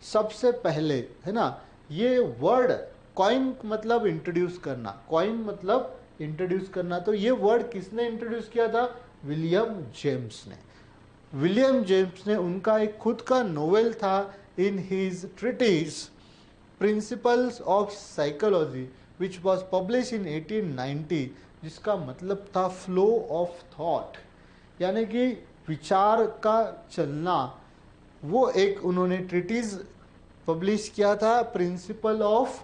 A: सबसे पहले, है ना, ये वर्ड कॉइन मतलब इंट्रोड्यूस करना, कॉइन मतलब इंट्रोड्यूस करना, तो ये वर्ड किसने इंट्रोड्यूस किया था, विलियम जेम्स ने। विलियम जेम्स ने, उनका एक खुद का नोवेल था in his treatise principles of psychology which was publish in 1890, जिसका मतलब था फ्लो ऑफ थॉट, यानी कि विचार का चलना। वो एक उन्होंने ट्रीटिस पब्लिश किया था, प्रिंसिपल ऑफ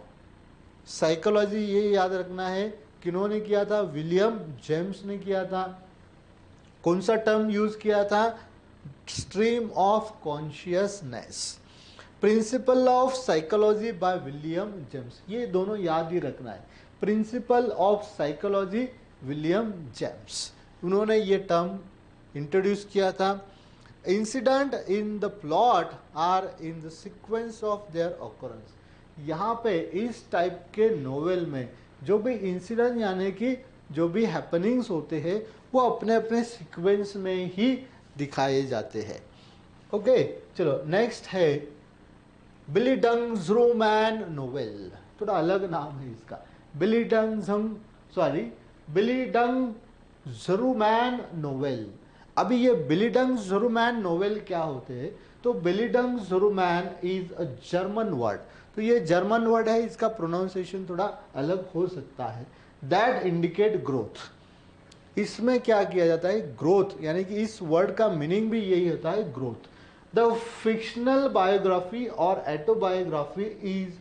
A: साइकोलॉजी। ये याद रखना है किन्होंने किया था, विलियम जेम्स ने किया था। कौन सा टर्म यूज किया था, stream of consciousness, principle of psychology by William James. ये दोनों याद ही रखना है, principle of psychology William James, उन्होंने ये टर्म इंट्रोड्यूस किया था। Incident in the plot are in the sequence of their occurrence. यहाँ पे इस टाइप के नोवेल में जो भी इंसिडेंट यानी कि जो भी हैपनिंग्स होते हैं वो अपने अपने सीक्वेंस में ही दिखाए जाते हैं। ओके, चलो नेक्स्ट है बिली डंग ज़रूमैन नोवेल। थोड़ा अलग नाम है इसका, बिली डंग ज़रूमैन नोवेल। अभी ये बिली डंग ज़रूमैन नोवेल क्या होते हैं, तो बिली डंग ज़रूमैन इज अ जर्मन वर्ड। तो ये जर्मन वर्ड है, इसका प्रोनाउंसिएशन थोड़ा अलग हो सकता है। That indicate growth. इसमें क्या किया जाता है, ग्रोथ, यानी कि इस वर्ड का मीनिंग भी यही होता है, ग्रोथ। द फिक्शनल बायोग्राफी और autobiography is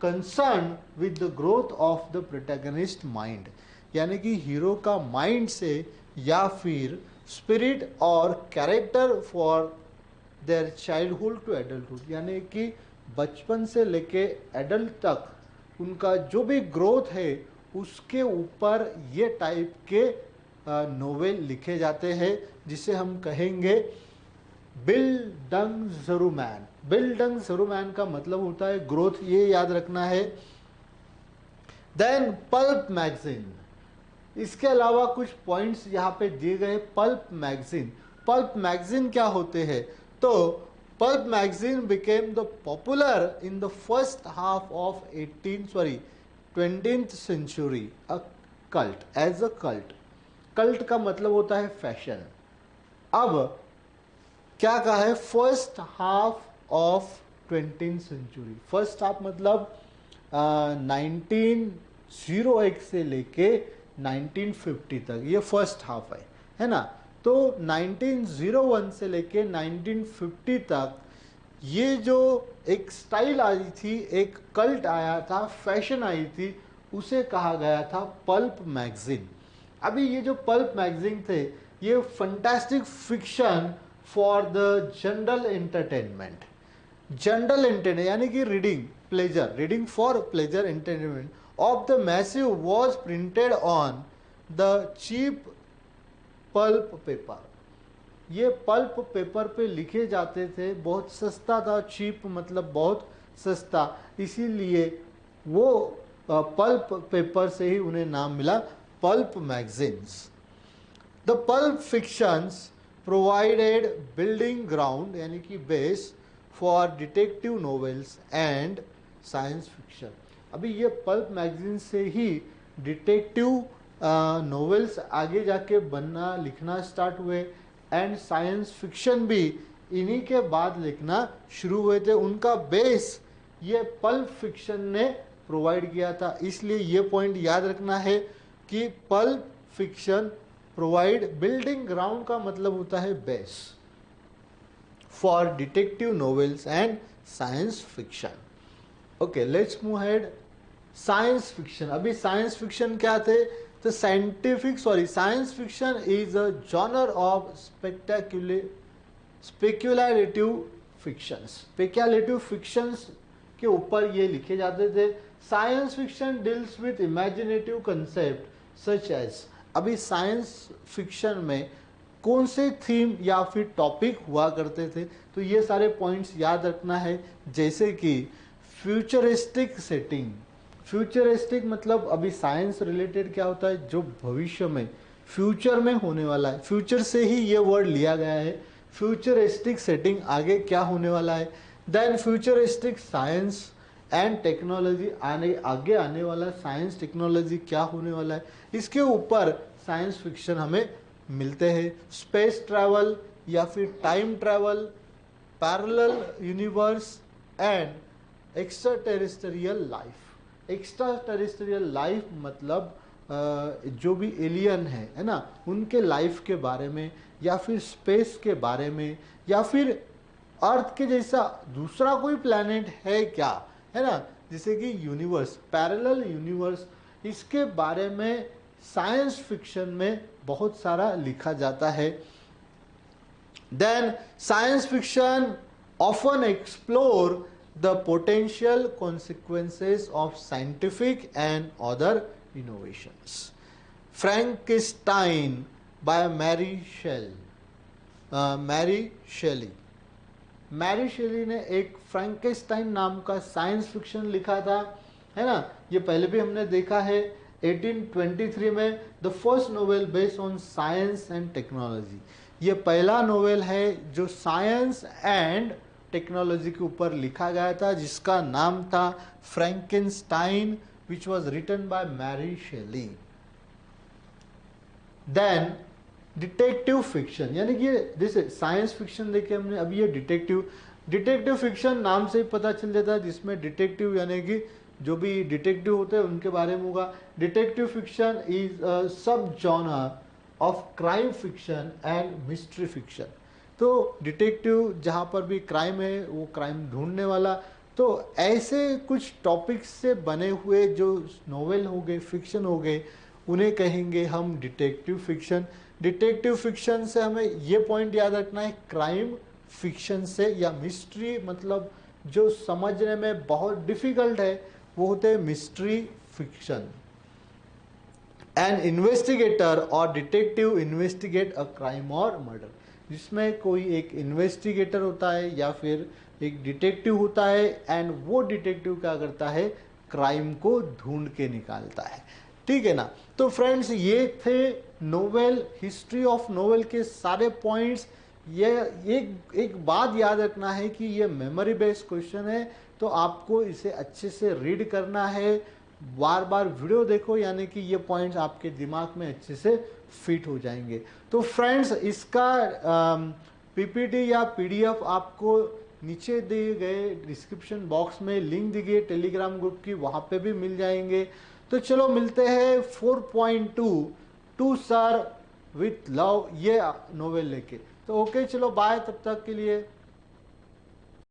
A: concern with the growth of the protagonist mind. यानी कि हीरो का माइंड से या फिर स्पिरिट और character for their childhood to adulthood, यानी कि बचपन से लेके एडल्ट तक उनका जो भी ग्रोथ है उसके ऊपर ये टाइप के नोवेल लिखे जाते हैं, जिसे हम कहेंगे बिल डंग ज़रूमैन। बिल डंग ज़रूमैन का मतलब होता है ग्रोथ, ये याद रखना है। देन पल्प मैगजीन, इसके अलावा कुछ पॉइंट्स यहाँ पे दिए गए। पल्प मैगजीन, पल्प मैगजीन क्या होते हैं, तो pulp magazine became the popular in the first half of 20th century a cult, as a cult. Cult का मतलब होता है फैशन। अब क्या कहा है, first half of 20th century. First half मतलब 1901 से लेके 1950 तक, ये फर्स्ट हाफ है ना। तो 1901 से लेके 1950 तक ये जो एक स्टाइल आई थी, एक कल्ट आया था, फैशन आई थी, उसे कहा गया था पल्प मैगजीन। अभी ये जो पल्प मैगजीन थे ये fantastic fiction for the general entertainment. General entertainment यानी कि reading pleasure, reading for pleasure entertainment of the massive was printed on the cheap pulp paper. ये पल्प पेपर पे लिखे जाते थे, बहुत सस्ता था। चीप मतलब बहुत सस्ता, इसीलिए वो पल्प पेपर से ही उन्हें नाम मिला pulp magazines. The pulp fictions provided building ground यानी कि base for detective novels and science fiction. अभी ये पल्प मैगजीन से ही डिटेक्टिव नॉवेल्स आगे जाके बनना लिखना स्टार्ट हुए, एंड साइंस फिक्शन भी इन्हीं के बाद लिखना शुरू हुए थे। उनका बेस ये पल्प फिक्शन ने प्रोवाइड किया था, इसलिए ये पॉइंट याद रखना है कि pulp fiction provide, building ground का मतलब होता है base for detective novels and science fiction. Okay, let's move head. Science fiction, अभी साइंस फिक्शन क्या थे, तो science fiction is a genre of speculative fictions. Speculative fictions के ऊपर ये लिखे जाते थे। Science fiction deals with imaginative concept such as, अभी साइंस फिक्शन में कौन से थीम या फिर टॉपिक हुआ करते थे, तो ये सारे पॉइंट्स याद रखना है। जैसे कि फ्यूचरिस्टिक सेटिंग, फ्यूचरिस्टिक मतलब अभी साइंस रिलेटेड क्या होता है, जो भविष्य में फ्यूचर में होने वाला है, फ्यूचर से ही ये वर्ड लिया गया है। फ्यूचरिस्टिक सेटिंग, आगे क्या होने वाला है। Then futuristic science and technology, आगे आने वाला साइंस टेक्नोलॉजी क्या होने वाला है, इसके ऊपर साइंस फिक्शन हमें मिलते हैं। स्पेस ट्रैवल या फिर time travel, parallel universe and extra terrestrial life. Extra terrestrial life मतलब जो भी एलियन है ना, उनके लाइफ के बारे में, या फिर स्पेस के बारे में, या फिर अर्थ के जैसा दूसरा कोई प्लैनेट है क्या, है ना, जैसे कि यूनिवर्स, पैरेलल यूनिवर्स, इसके बारे में साइंस फिक्शन में बहुत सारा लिखा जाता है। Then science fiction often explore the potential consequences of scientific and other innovations. Frankenstein by Mary Shell, Mary Shelley. Mary Shelley ने एक फ्रैंकेस्टाइन नाम का साइंस फिक्शन लिखा था, है ना। ये पहले भी हमने देखा है। 1823 में the first novel based on science and technology. ये पहला नोवेल है जो साइंस एंड टेक्नोलॉजी के ऊपर लिखा गया था, जिसका नाम था Frankenstein, which was written by Mary Shelley. Then detective fiction, यानी कि जैसे साइंस फिक्शन देखे हमने, अभी ये डिटेक्टिव फिक्शन नाम से ही पता चल जाता है, जिसमें डिटेक्टिव यानी कि जो भी डिटेक्टिव होते हैं उनके बारे में होगा। डिटेक्टिव फिक्शन इज सब genre of crime fiction and mystery fiction. तो डिटेक्टिव जहाँ पर भी क्राइम है, वो क्राइम ढूंढने वाला, तो ऐसे कुछ टॉपिक्स से बने हुए जो नोवेल हो गए, फिक्शन हो गए, उन्हें कहेंगे हम डिटेक्टिव फिक्शन। डिटेक्टिव फिक्शन से हमें ये पॉइंट याद रखना है, क्राइम फिक्शन से या मिस्ट्री, मतलब जो समझने में बहुत डिफिकल्ट है, वो होते हैं मिस्ट्री फिक्शन। एन इन्वेस्टिगेटर और डिटेक्टिव इन्वेस्टिगेट अ क्राइम और मर्डर, जिसमें कोई एक इन्वेस्टिगेटर होता है या फिर एक डिटेक्टिव होता है, एंड वो डिटेक्टिव क्या करता है, क्राइम को ढूंढ के निकालता है। ठीक है ना। तो फ्रेंड्स, ये थे नोवेल, हिस्ट्री ऑफ नोवेल के सारे पॉइंट्स। ये एक बात याद रखना है कि ये मेमोरी बेस्ड क्वेश्चन है, तो आपको इसे अच्छे से रीड करना है, बार बार वीडियो देखो, यानी कि ये पॉइंट्स आपके दिमाग में अच्छे से फिट हो जाएंगे। तो फ्रेंड्स, इसका पीपीटी या पीडीएफ आपको नीचे दिए गए डिस्क्रिप्शन बॉक्स में लिंक दी गई टेलीग्राम ग्रुप की, वहाँ पे भी मिल जाएंगे। तो चलो मिलते हैं 4.2 टू सर विथ लव, ये नोवेल लेके। तो ओके, चलो बाय तब तक के लिए।